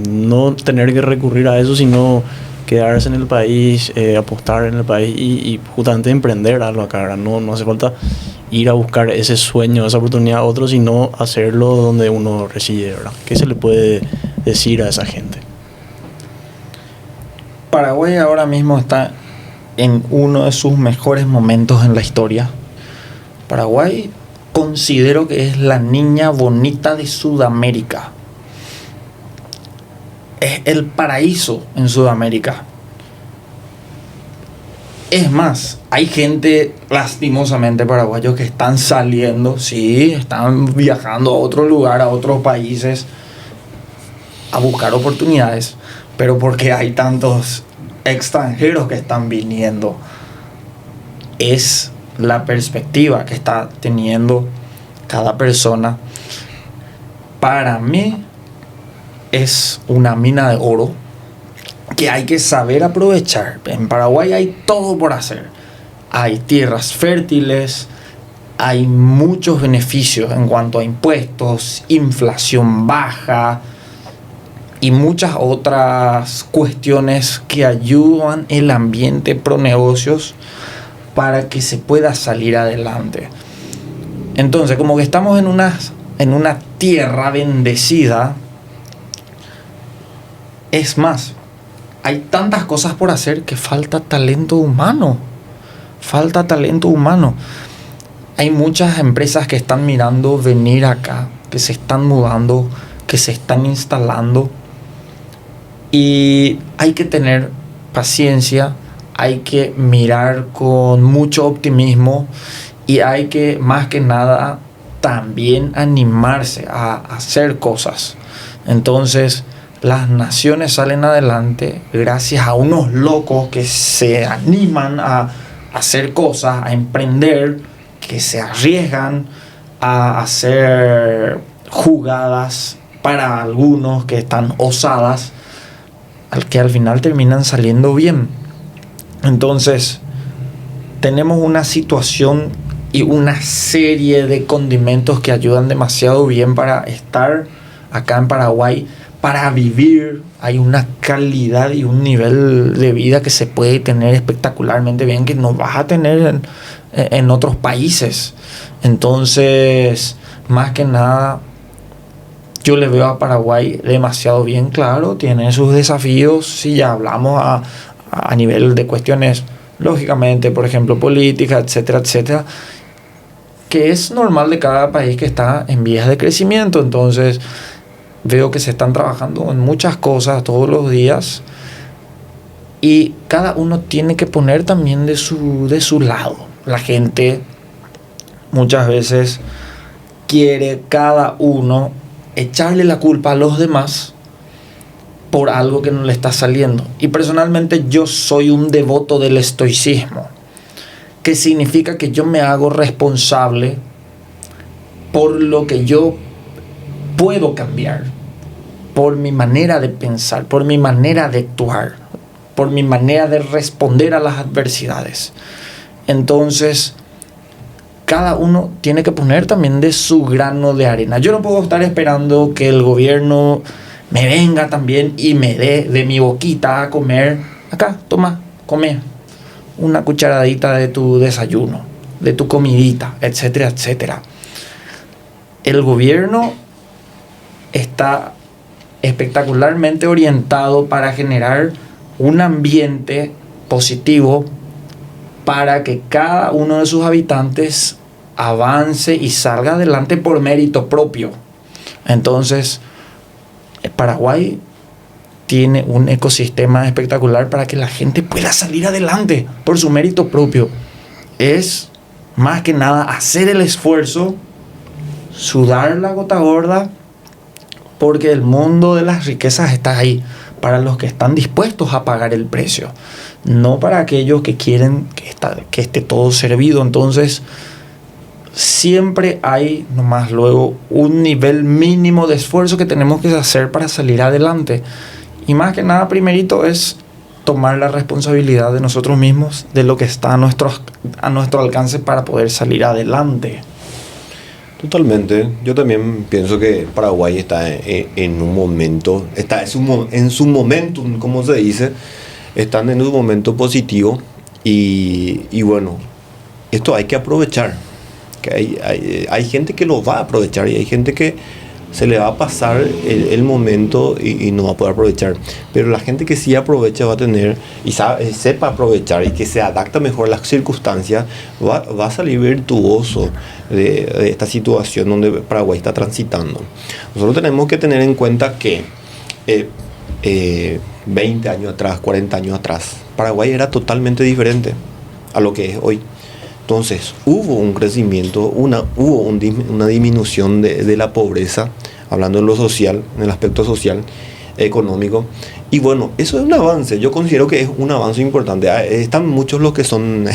no tener que recurrir a eso, sino quedarse en el país, apostar en el país y justamente emprender algo acá, ¿verdad? No hace falta ir a buscar ese sueño, esa oportunidad a otro, sino hacerlo donde uno reside, ¿verdad? ¿Qué se le puede decir a esa gente? Paraguay ahora mismo está en uno de sus mejores momentos en la historia. Paraguay considero que es la niña bonita de Sudamérica. Es el paraíso en Sudamérica. Es más, hay gente, lastimosamente paraguayos, que están saliendo, sí, están viajando a otro lugar, a otros países, a buscar oportunidades, pero porque hay tantos extranjeros que están viniendo. Es la perspectiva que está teniendo cada persona. Para mí es una mina de oro que hay que saber aprovechar. En Paraguay hay todo por hacer. Hay tierras fértiles, hay muchos beneficios en cuanto a impuestos, inflación baja y muchas otras cuestiones que ayudan el ambiente pro negocios para que se pueda salir adelante. Entonces, como que estamos en una tierra bendecida, es más, hay tantas cosas por hacer que falta talento humano. Falta talento humano. Hay muchas empresas que están mirando venir acá, que se están mudando, que se están instalando. Y hay que tener paciencia, hay que mirar con mucho optimismo y hay que, más que nada, también animarse a hacer cosas. Entonces, las naciones salen adelante gracias a unos locos que se animan a hacer cosas, a emprender, que se arriesgan a hacer jugadas para algunos que están osadas, que al final terminan saliendo bien. Entonces, tenemos una situación y una serie de condimentos que ayudan demasiado bien para estar acá en Paraguay, para vivir. Hay una calidad y un nivel de vida que se puede tener espectacularmente bien, que no vas a tener en otros países. Entonces, más que nada, yo le veo a Paraguay demasiado bien. Claro, tiene sus desafíos, si ya hablamos a nivel de cuestiones, lógicamente, por ejemplo, política, etcétera, etcétera, que es normal de cada país que está en vías de crecimiento. Entonces, veo que se están trabajando en muchas cosas todos los días y cada uno tiene que poner también de su lado. La gente muchas veces quiere cada uno echarle la culpa a los demás por algo que no le está saliendo. Y personalmente yo soy un devoto del estoicismo, que significa que yo me hago responsable por lo que yo puedo cambiar, por mi manera de pensar, por mi manera de actuar, por mi manera de responder a las adversidades. Entonces, cada uno tiene que poner también de su grano de arena. Yo no puedo estar esperando que el gobierno me venga también y me dé de mi boquita a comer. Acá, toma, come una cucharadita de tu desayuno, de tu comidita, etcétera, etcétera. El gobierno está espectacularmente orientado para generar un ambiente positivo para que cada uno de sus habitantes avance y salga adelante por mérito propio. Entonces, Paraguay tiene un ecosistema espectacular para que la gente pueda salir adelante por su mérito propio. Es más que nada hacer el esfuerzo, sudar la gota gorda, porque el mundo de las riquezas está ahí para los que están dispuestos a pagar el precio, no para aquellos que quieren que esté todo servido. Entonces, siempre hay nomás luego un nivel mínimo de esfuerzo que tenemos que hacer para salir adelante. Y más que nada, primerito es tomar la responsabilidad de nosotros mismos, de lo que está a nuestro alcance para poder salir adelante. Totalmente. Yo también pienso que Paraguay está en un momento, en su momentum, como se dice, están en un momento positivo y bueno, esto hay que aprovechar. Que hay gente que lo va a aprovechar y hay gente que se le va a pasar el momento y no va a poder aprovechar. Pero la gente que sí aprovecha va a tener y sepa aprovechar y que se adapta mejor a las circunstancias, va a salir virtuoso de esta situación donde Paraguay está transitando. Nosotros tenemos que tener en cuenta que 20 años atrás, 40 años atrás, Paraguay era totalmente diferente a lo que es hoy. Entonces hubo un crecimiento, hubo una disminución de la pobreza, hablando en lo social, en el aspecto social, económico. Y bueno, eso es un avance, yo considero que es un avance importante. Están muchos los que son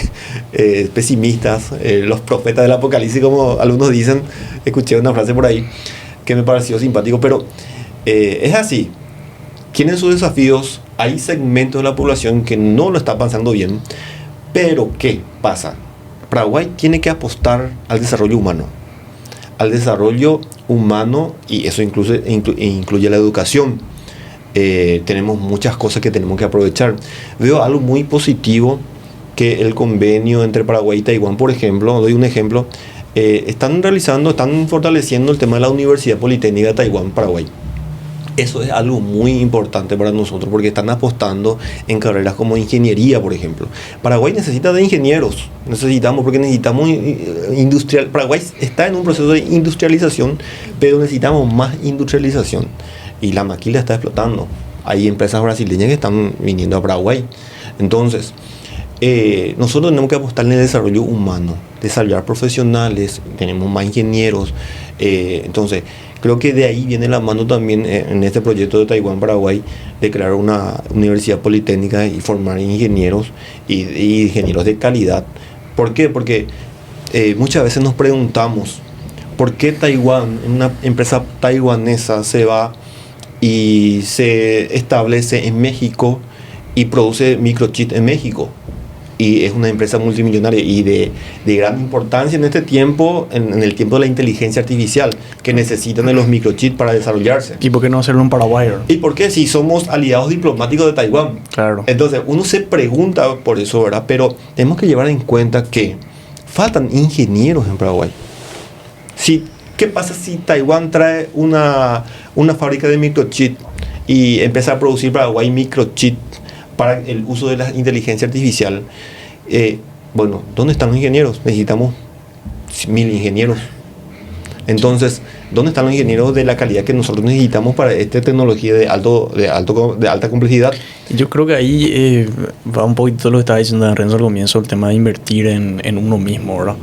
pesimistas, los profetas del apocalipsis, como algunos dicen. Escuché una frase por ahí que me pareció simpático, pero es así. Tienen sus desafíos, hay segmentos de la población que no lo está pasando bien, pero ¿qué pasa? Paraguay tiene que apostar al desarrollo humano. Al desarrollo humano, y eso incluye la educación. Tenemos muchas cosas que tenemos que aprovechar. Veo algo muy positivo que el convenio entre Paraguay y Taiwán, por ejemplo, doy un ejemplo, están fortaleciendo el tema de la Universidad Politécnica de Taiwán, Paraguay. Eso es algo muy importante para nosotros porque están apostando en carreras como ingeniería, por ejemplo. Paraguay necesita de ingenieros, porque necesitamos industrial. Paraguay está en un proceso de industrialización, pero necesitamos más industrialización. Y la maquila está explotando. Hay empresas brasileñas que están viniendo a Paraguay. Entonces, nosotros tenemos que apostar en el desarrollo humano, desarrollar profesionales, tenemos más ingenieros. Entonces, creo que de ahí viene la mano también en este proyecto de Taiwán-Paraguay de crear una universidad politécnica y formar ingenieros y ingenieros de calidad. ¿Por qué? Porque muchas veces nos preguntamos ¿por qué Taiwán, una empresa taiwanesa, se va y se establece en México y produce microchip en México? Y es una empresa multimillonaria y de gran importancia en este tiempo, en el tiempo de la inteligencia artificial, que necesitan de los microchips para desarrollarse. ¿Y por qué no hacerlo en Paraguay? ¿Y por qué? Si somos aliados diplomáticos de Taiwán. Claro. Entonces, uno se pregunta por eso, ¿verdad? Pero tenemos que llevar en cuenta que faltan ingenieros en Paraguay. ¿Qué pasa si Taiwán trae una fábrica de microchips y empieza a producir Paraguay microchips para el uso de la inteligencia artificial? Bueno, ¿dónde están los ingenieros? Necesitamos 1000 ingenieros. Entonces, ¿dónde están los ingenieros de la calidad que nosotros necesitamos para esta tecnología de alta complejidad? Yo creo que ahí va un poquito lo que estaba diciendo Renzo al comienzo, el tema de invertir en uno mismo, ¿verdad?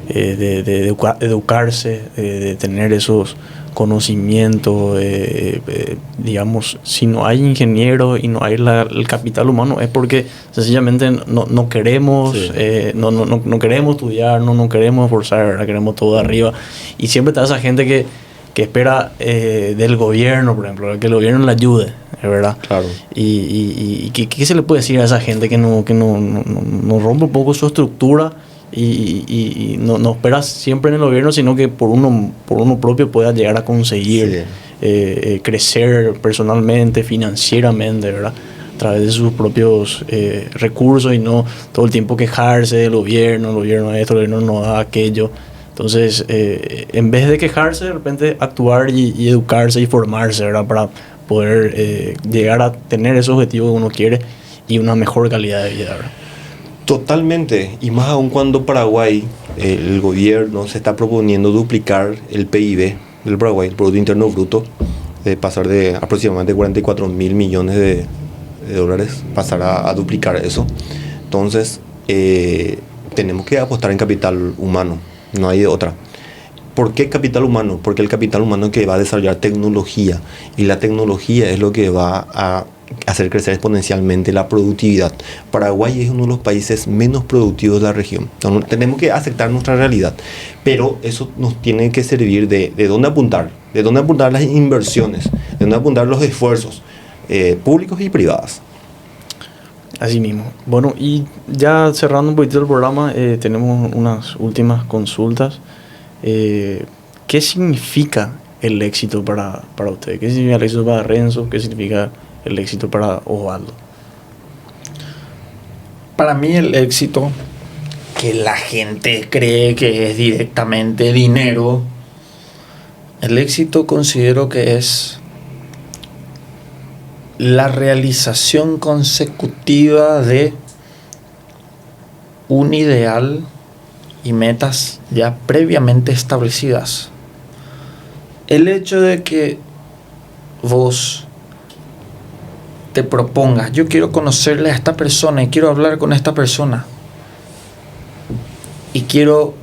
De educarse, de tener esos conocimientos, digamos, si no hay ingenieros y no hay el capital humano es porque sencillamente no queremos, sí. No queremos estudiar, no queremos esforzar, ¿verdad? Queremos todo de arriba y siempre está esa gente que espera del gobierno, por ejemplo, que el gobierno le ayude, ¿verdad? Claro. Y ¿qué se le puede decir a esa gente que no rompe un poco su estructura? Y no esperas siempre en el gobierno, sino que por uno propio pueda llegar a conseguir crecer personalmente, financieramente, ¿verdad? A través de sus propios recursos y no todo el tiempo quejarse del gobierno, el gobierno esto, el gobierno no da aquello. Entonces, en vez de quejarse, de repente actuar y educarse y formarse, ¿verdad? Para poder llegar a tener esos objetivos que uno quiere y una mejor calidad de vida, ¿verdad? Totalmente, y más aún cuando Paraguay, el gobierno se está proponiendo duplicar el PIB del Paraguay, el Producto Interno Bruto, de pasar de aproximadamente 44.000 millones de dólares, pasar a duplicar eso. Entonces, tenemos que apostar en capital humano, no hay de otra. ¿Por qué capital humano? Porque el capital humano es que va a desarrollar tecnología, y la tecnología es lo que va a hacer crecer exponencialmente la productividad. Paraguay es uno de los países menos productivos de la región. Entonces, tenemos que aceptar nuestra realidad, pero eso nos tiene que servir de dónde apuntar las inversiones, de dónde apuntar los esfuerzos públicos y privados. Así mismo. Bueno, y ya cerrando un poquito el programa, tenemos unas últimas consultas. ¿qué significa el éxito para usted? ¿Qué significa el éxito para Renzo? ¿Qué significa el éxito para Osvaldo? Para mí el éxito, que la gente cree que es directamente dinero, el éxito considero que es la realización consecutiva de un ideal y metas ya previamente establecidas. El hecho de que vos te propongas, yo quiero conocerle a esta persona y quiero hablar con esta persona y quiero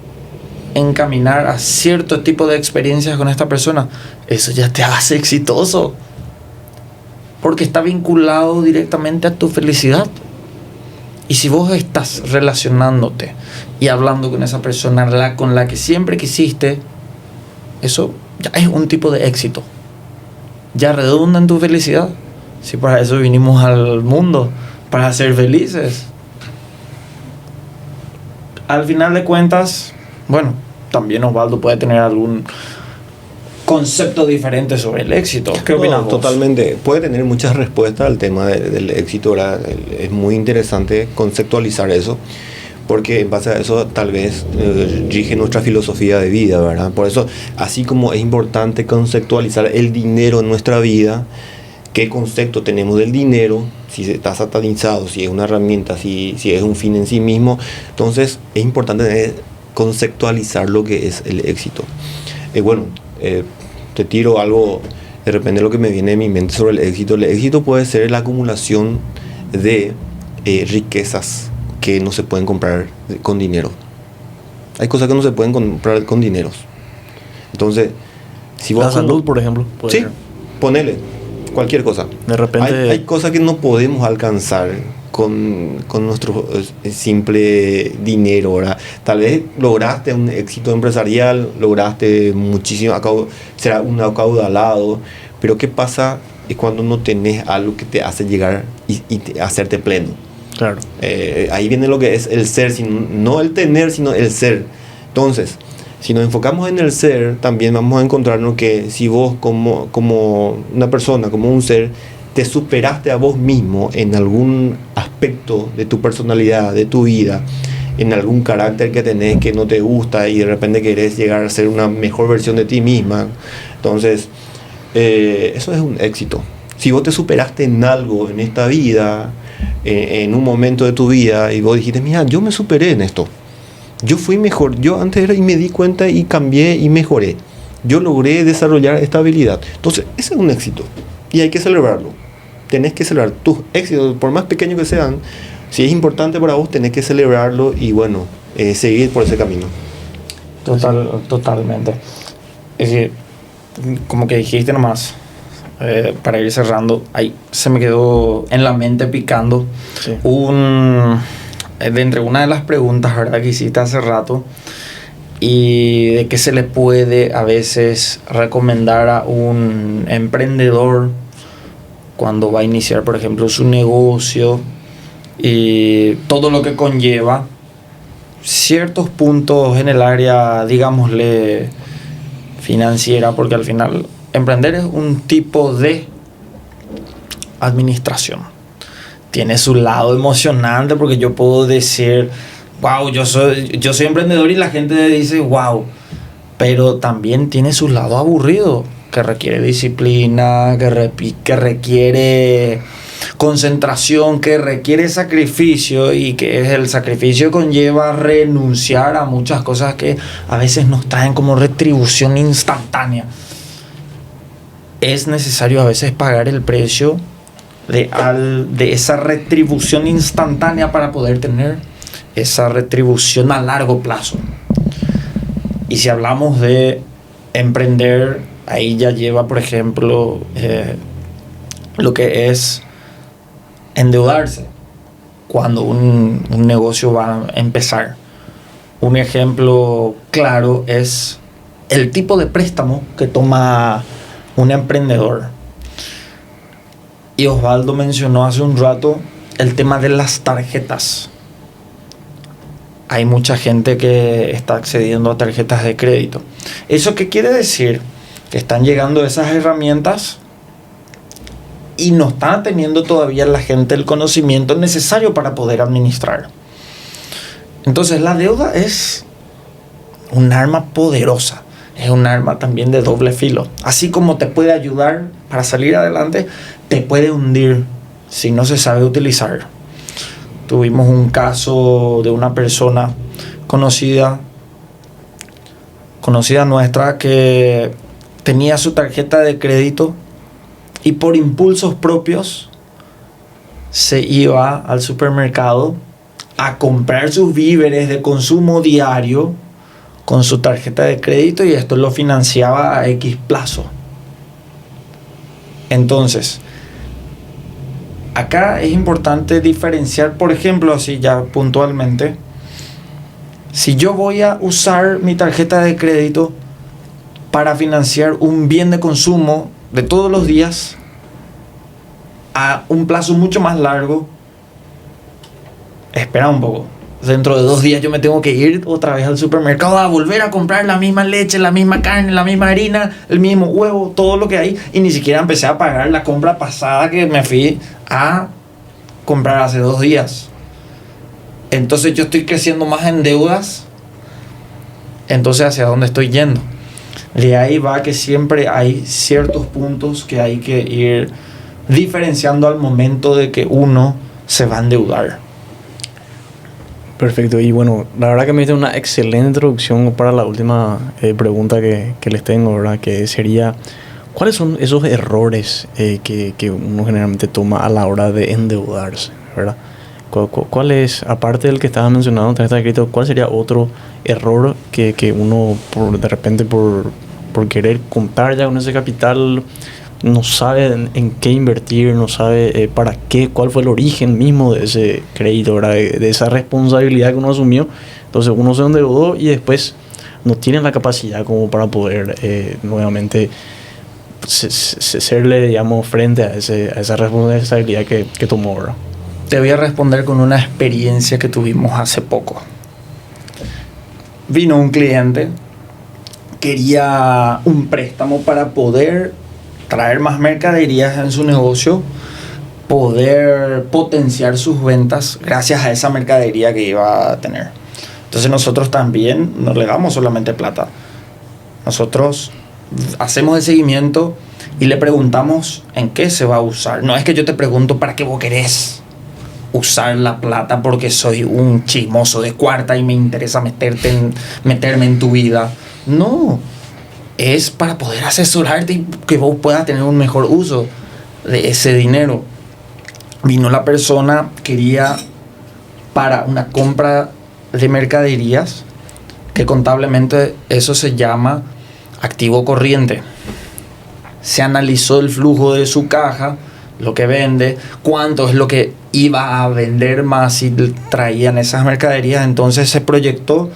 encaminar a cierto tipo de experiencias con esta persona, eso ya te hace exitoso, porque está vinculado directamente a tu felicidad. Y si vos estás relacionándote y hablando con esa persona con la que siempre quisiste, eso ya es un tipo de éxito, ya redunda en tu felicidad. Si para eso vinimos al mundo, para ser felices. Al final de cuentas, bueno, también Osvaldo puede tener algún concepto diferente sobre el éxito. ¿Qué opinas vos? Totalmente. Puede tener muchas respuestas al tema del éxito, ¿verdad? Es muy interesante conceptualizar eso, porque en base a eso tal vez rige nuestra filosofía de vida, ¿verdad? Por eso, así como es importante conceptualizar el dinero en nuestra vida, qué concepto tenemos del dinero, si está satanizado, si es una herramienta, si es un fin en sí mismo, entonces es importante conceptualizar lo que es el éxito. Te tiro algo, de repente lo que me viene de mi mente sobre el éxito. El éxito puede ser la acumulación de riquezas que no se pueden comprar con dinero. Hay cosas que no se pueden comprar con dineros. Entonces, si vos... La salud, por ejemplo. Sí, ponele cualquier cosa. De repente... Hay cosas que no podemos alcanzar con nuestro simple dinero, ¿verdad? Tal vez lograste un éxito empresarial, lograste muchísimo, será un acaudalado, pero ¿qué pasa cuando no tenés algo que te hace llegar y hacerte pleno? Claro. Ahí viene lo que es el ser, no el tener, sino el ser. Entonces, si nos enfocamos en el ser, también vamos a encontrarnos que si vos como una persona, como un ser, te superaste a vos mismo en algún aspecto de tu personalidad, de tu vida, en algún carácter que tenés que no te gusta y de repente querés llegar a ser una mejor versión de ti misma, entonces eso es un éxito. Si vos te superaste en algo en esta vida, en un momento de tu vida, y vos dijiste, mira, yo me superé en esto, yo fui mejor, yo antes era y me di cuenta y cambié y mejoré, yo logré desarrollar esta habilidad, entonces ese es un éxito y hay que celebrarlo. Tenés que celebrar tus éxitos, por más pequeños que sean. Si es importante para vos, tenés que celebrarlo y bueno, seguir por ese camino. Totalmente. Es decir, como que dijiste nomás, para ir cerrando, ahí se me quedó en la mente picando de entre una de las preguntas, ¿verdad?, que hiciste hace rato, y de qué se le puede a veces recomendar a un emprendedor cuando va a iniciar, por ejemplo, su negocio y todo lo que conlleva ciertos puntos en el área, digámosle, financiera, porque al final emprender es un tipo de administración. Tiene su lado emocionante, porque yo puedo decir, wow, yo soy emprendedor, y la gente dice, wow, pero también tiene su lado aburrido, que requiere disciplina, que requiere concentración, que requiere sacrificio, y que el sacrificio conlleva renunciar a muchas cosas que a veces nos traen como retribución instantánea. Es necesario a veces pagar el precio de esa retribución instantánea para poder tener esa retribución a largo plazo. Y si hablamos de emprender, ahí ya lleva, por ejemplo, lo que es endeudarse cuando un negocio va a empezar. Un ejemplo claro es el tipo de préstamo que toma un emprendedor. Y Osvaldo mencionó hace un rato el tema de las tarjetas. hay mucha gente que está accediendo a tarjetas de crédito. ¿Eso qué quiere decir? Que están llegando esas herramientas y no está teniendo todavía la gente el conocimiento necesario para poder administrar. Entonces la deuda es un arma poderosa, es un arma también de doble filo. Así como te puede ayudar para salir adelante, te puede hundir si no se sabe utilizar. Tuvimos un caso de una persona conocida nuestra que tenía su tarjeta de crédito y por impulsos propios se iba al supermercado a comprar sus víveres de consumo diario con su tarjeta de crédito y esto lo financiaba a X plazo. Entonces, acá es importante diferenciar, por ejemplo, así ya puntualmente, si yo voy a usar mi tarjeta de crédito para financiar un bien de consumo de todos los días a un plazo mucho más largo, espera un poco. Dentro de 2 días yo me tengo que ir otra vez al supermercado a volver a comprar la misma leche, la misma carne, la misma harina, el mismo huevo, todo lo que hay. Y ni siquiera empecé a pagar la compra pasada que me fui a comprar hace 2 días. Entonces yo estoy creciendo más en deudas. Entonces, ¿hacia dónde estoy yendo? De ahí va que siempre hay ciertos puntos que hay que ir diferenciando al momento de que uno se va a endeudar. Perfecto, y bueno, la verdad que me diste una excelente introducción para la última pregunta que les tengo, ¿verdad? Que sería, ¿cuáles son esos errores que uno generalmente toma a la hora de endeudarse, ¿verdad? ¿Cuál es, aparte del que estaba mencionando, tarjeta de crédito, cuál sería otro error que uno de repente por querer contar ya con ese capital no sabe en qué invertir, no sabe para qué, cuál fue el origen mismo de ese crédito, ¿verdad? De esa responsabilidad que uno asumió? Entonces uno se endeudó y después no tiene la capacidad como para poder nuevamente serle, digamos, frente a esa responsabilidad que tomó, ¿verdad? Te voy a responder con una experiencia que tuvimos hace poco. Vino un cliente, quería un préstamo para poder traer más mercaderías en su negocio, poder potenciar sus ventas gracias a esa mercadería que iba a tener. Entonces nosotros también no le damos solamente plata. Nosotros hacemos el seguimiento y le preguntamos en qué se va a usar. No es que yo te pregunto para qué vos querés usar la plata porque soy un chismoso de cuarta y me interesa meterme en tu vida. No, es para poder asesorarte y que vos puedas tener un mejor uso de ese dinero. Vino la persona, quería para una compra de mercaderías, que contablemente eso se llama activo corriente. Se analizó el flujo de su caja, lo que vende, cuánto es lo que iba a vender más si traían esas mercaderías. Entonces se proyectó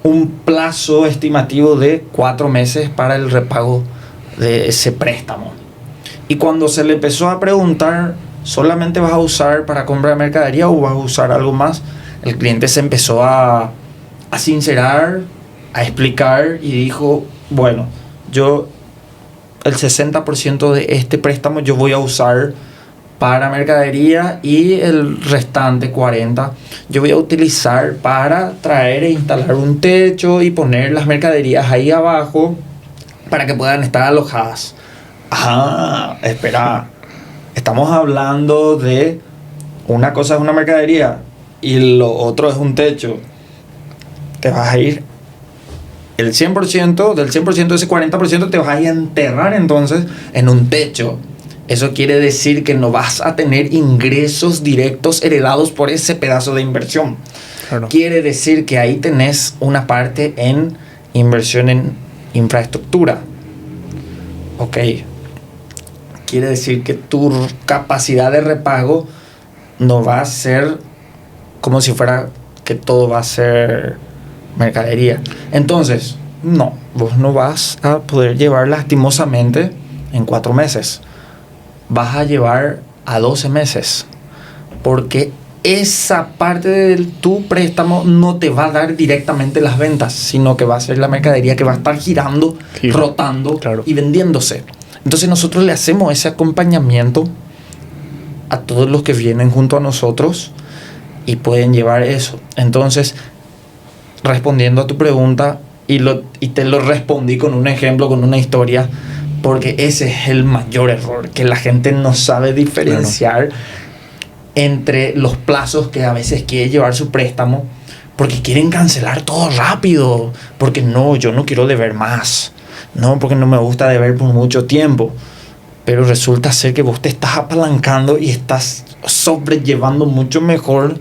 un plazo estimativo de 4 meses para el repago de ese préstamo. Y cuando se le empezó a preguntar, ¿solamente vas a usar para compra de mercadería o vas a usar algo más?, el cliente se empezó a sincerar, a explicar y dijo, bueno, yo el 60% de este préstamo yo voy a usar para mercadería y el restante 40% yo voy a utilizar para traer e instalar un techo y poner las mercaderías ahí abajo para que puedan estar alojadas. Ah, espera, estamos hablando de una cosa es una mercadería y lo otro es un techo. Te vas a ir el 100%, del 100% de ese 40% te vas a ir a enterrar entonces en un techo. Eso quiere decir que no vas a tener ingresos directos heredados por ese pedazo de inversión. Claro. Quiere decir que ahí tenés una parte en inversión en infraestructura. Ok. Quiere decir que tu capacidad de repago no va a ser como si fuera que todo va a ser mercadería. Entonces, no, vos no vas a poder llevar lastimosamente en 4 meses. Vas a llevar a 12 meses. Porque esa parte de tu préstamo no te va a dar directamente las ventas, sino que va a ser la mercadería que va a estar girando, rotando y vendiéndose. Entonces nosotros le hacemos ese acompañamiento a todos los que vienen junto a nosotros y pueden llevar eso. Entonces, respondiendo a tu pregunta, y te lo respondí con un ejemplo, con una historia, porque ese es el mayor error, que la gente no sabe diferenciar entre los plazos que a veces quiere llevar su préstamo, porque quieren cancelar todo rápido, porque no, yo no quiero deber más, no, porque no me gusta deber por mucho tiempo. Pero resulta ser que vos te estás apalancando y estás sobrellevando mucho mejor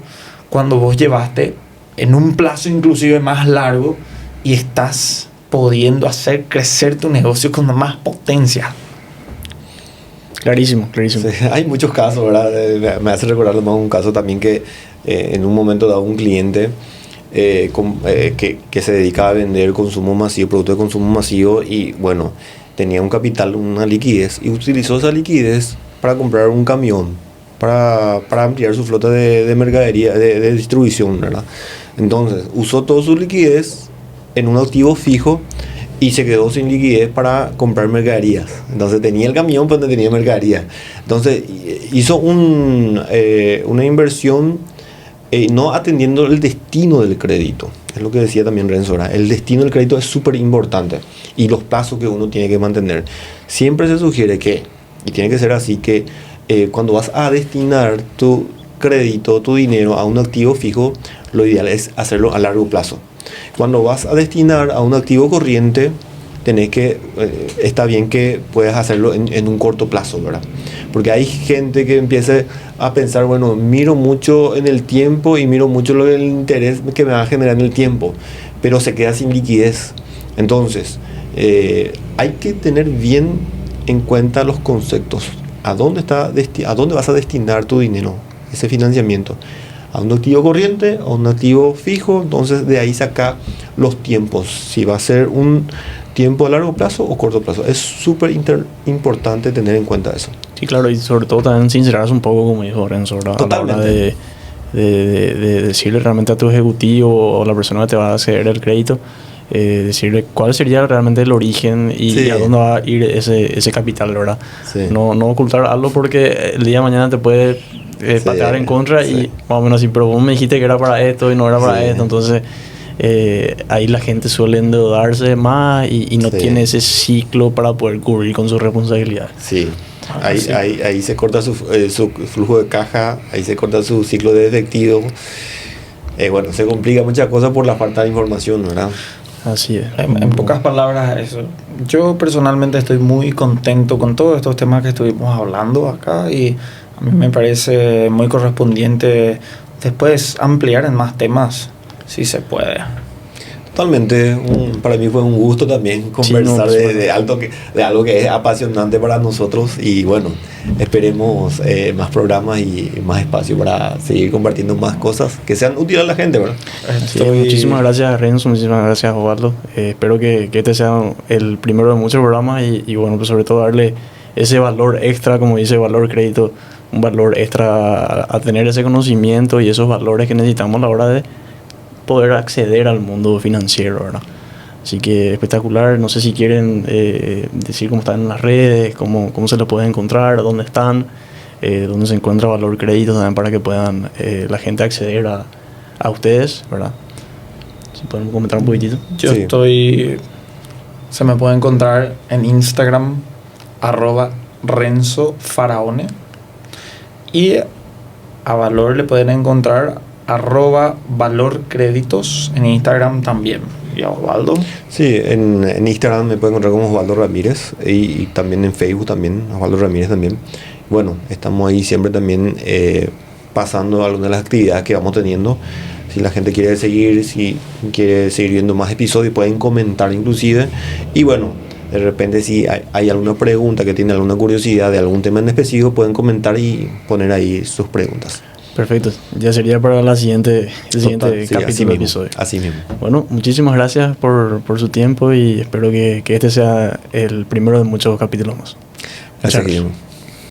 cuando vos llevaste en un plazo inclusive más largo y estás pudiendo hacer crecer tu negocio con más potencia. Clarísimo, clarísimo. Sí, hay muchos casos, ¿verdad? Me hace recordar más un caso también que en un momento dado un cliente que se dedicaba a vender consumo masivo, productos de consumo masivo, y bueno, tenía un capital, una liquidez, y utilizó esa liquidez para comprar un camión, para ampliar su flota de mercadería, de distribución, ¿verdad? Entonces, usó toda su liquidez en un activo fijo y se quedó sin liquidez para comprar mercaderías. Entonces, tenía el camión, pero no tenía mercadería. Entonces, hizo una inversión no atendiendo el destino del crédito. Es lo que decía también Renzo, ¿verdad? El destino del crédito es súper importante y los plazos que uno tiene que mantener. Siempre se sugiere que, y tiene que ser así, que cuando vas a destinar tu crédito, tu dinero a un activo fijo, lo ideal es hacerlo a largo plazo. Cuando vas a destinar a un activo corriente, está bien que puedas hacerlo en un corto plazo, ¿verdad? Porque hay gente que empieza a pensar, bueno, miro mucho en el tiempo y miro mucho el interés que me va a generar en el tiempo, pero se queda sin liquidez. Entonces, hay que tener bien en cuenta los conceptos. ¿A dónde vas a destinar tu dinero, ese financiamiento? ¿A un activo corriente o un activo fijo? Entonces, de ahí saca los tiempos. Si va a ser un tiempo a largo plazo o corto plazo. Es súper importante tener en cuenta eso. Sí, claro, y sobre todo también sincerarse un poco, como dijo Renzo, a la hora de decirle realmente a tu ejecutivo o la persona que te va a ceder el crédito, decirle cuál sería realmente el origen y a dónde va a ir ese capital, ¿verdad? Sí. No ocultar algo porque el día de mañana te puede patear en contra y más o menos así, pero vos me dijiste que era para esto y no era para esto, entonces ahí la gente suele endeudarse más y no tiene ese ciclo para poder cubrir con sus responsabilidades. Sí. Ahí se corta su flujo de caja, ahí se corta su ciclo de efectivo. Bueno, se complica muchas cosas por la falta de información, ¿verdad? Así es. En pocas palabras, eso. Yo personalmente estoy muy contento con todos estos temas que estuvimos hablando acá y a mí me parece muy correspondiente después ampliar en más temas, si se puede. Totalmente, para mí fue un gusto también conversar de algo que es apasionante para nosotros y bueno, esperemos más programas y más espacio para seguir compartiendo más cosas que sean útiles a la gente, ¿verdad? Sí, muchísimas gracias Renzo, muchísimas gracias Osvaldo, espero que este sea el primero de muchos programas y bueno, pues sobre todo darle ese valor extra, como dice Valor Crédito, un valor extra a tener ese conocimiento y esos valores que necesitamos a la hora de poder acceder al mundo financiero, ¿verdad? Así que espectacular. No sé si quieren decir cómo están en las redes, cómo se los pueden encontrar, dónde están, dónde se encuentra Valor Crédito también para que puedan la gente acceder a ustedes, ¿verdad? Si pueden comentar un poquitito. Se me puede encontrar en Instagram @Renzo Faraone y a Valor le pueden encontrar @Valor Créditos en Instagram también. ¿Y a Osvaldo? Sí, en Instagram me pueden encontrar como Osvaldo Ramírez y también en Facebook también, Osvaldo Ramírez también. Bueno, estamos ahí siempre también pasando algunas de las actividades que vamos teniendo. Si la gente quiere seguir viendo más episodios, pueden comentar inclusive. Y bueno, de repente si hay alguna pregunta que tiene alguna curiosidad de algún tema en específico, pueden comentar y poner ahí sus preguntas. Perfecto, ya sería para el siguiente capítulo, episodio. Así mismo. Bueno, muchísimas gracias por su tiempo y espero que este sea el primero de muchos capítulos más. Gracias, Guillermo.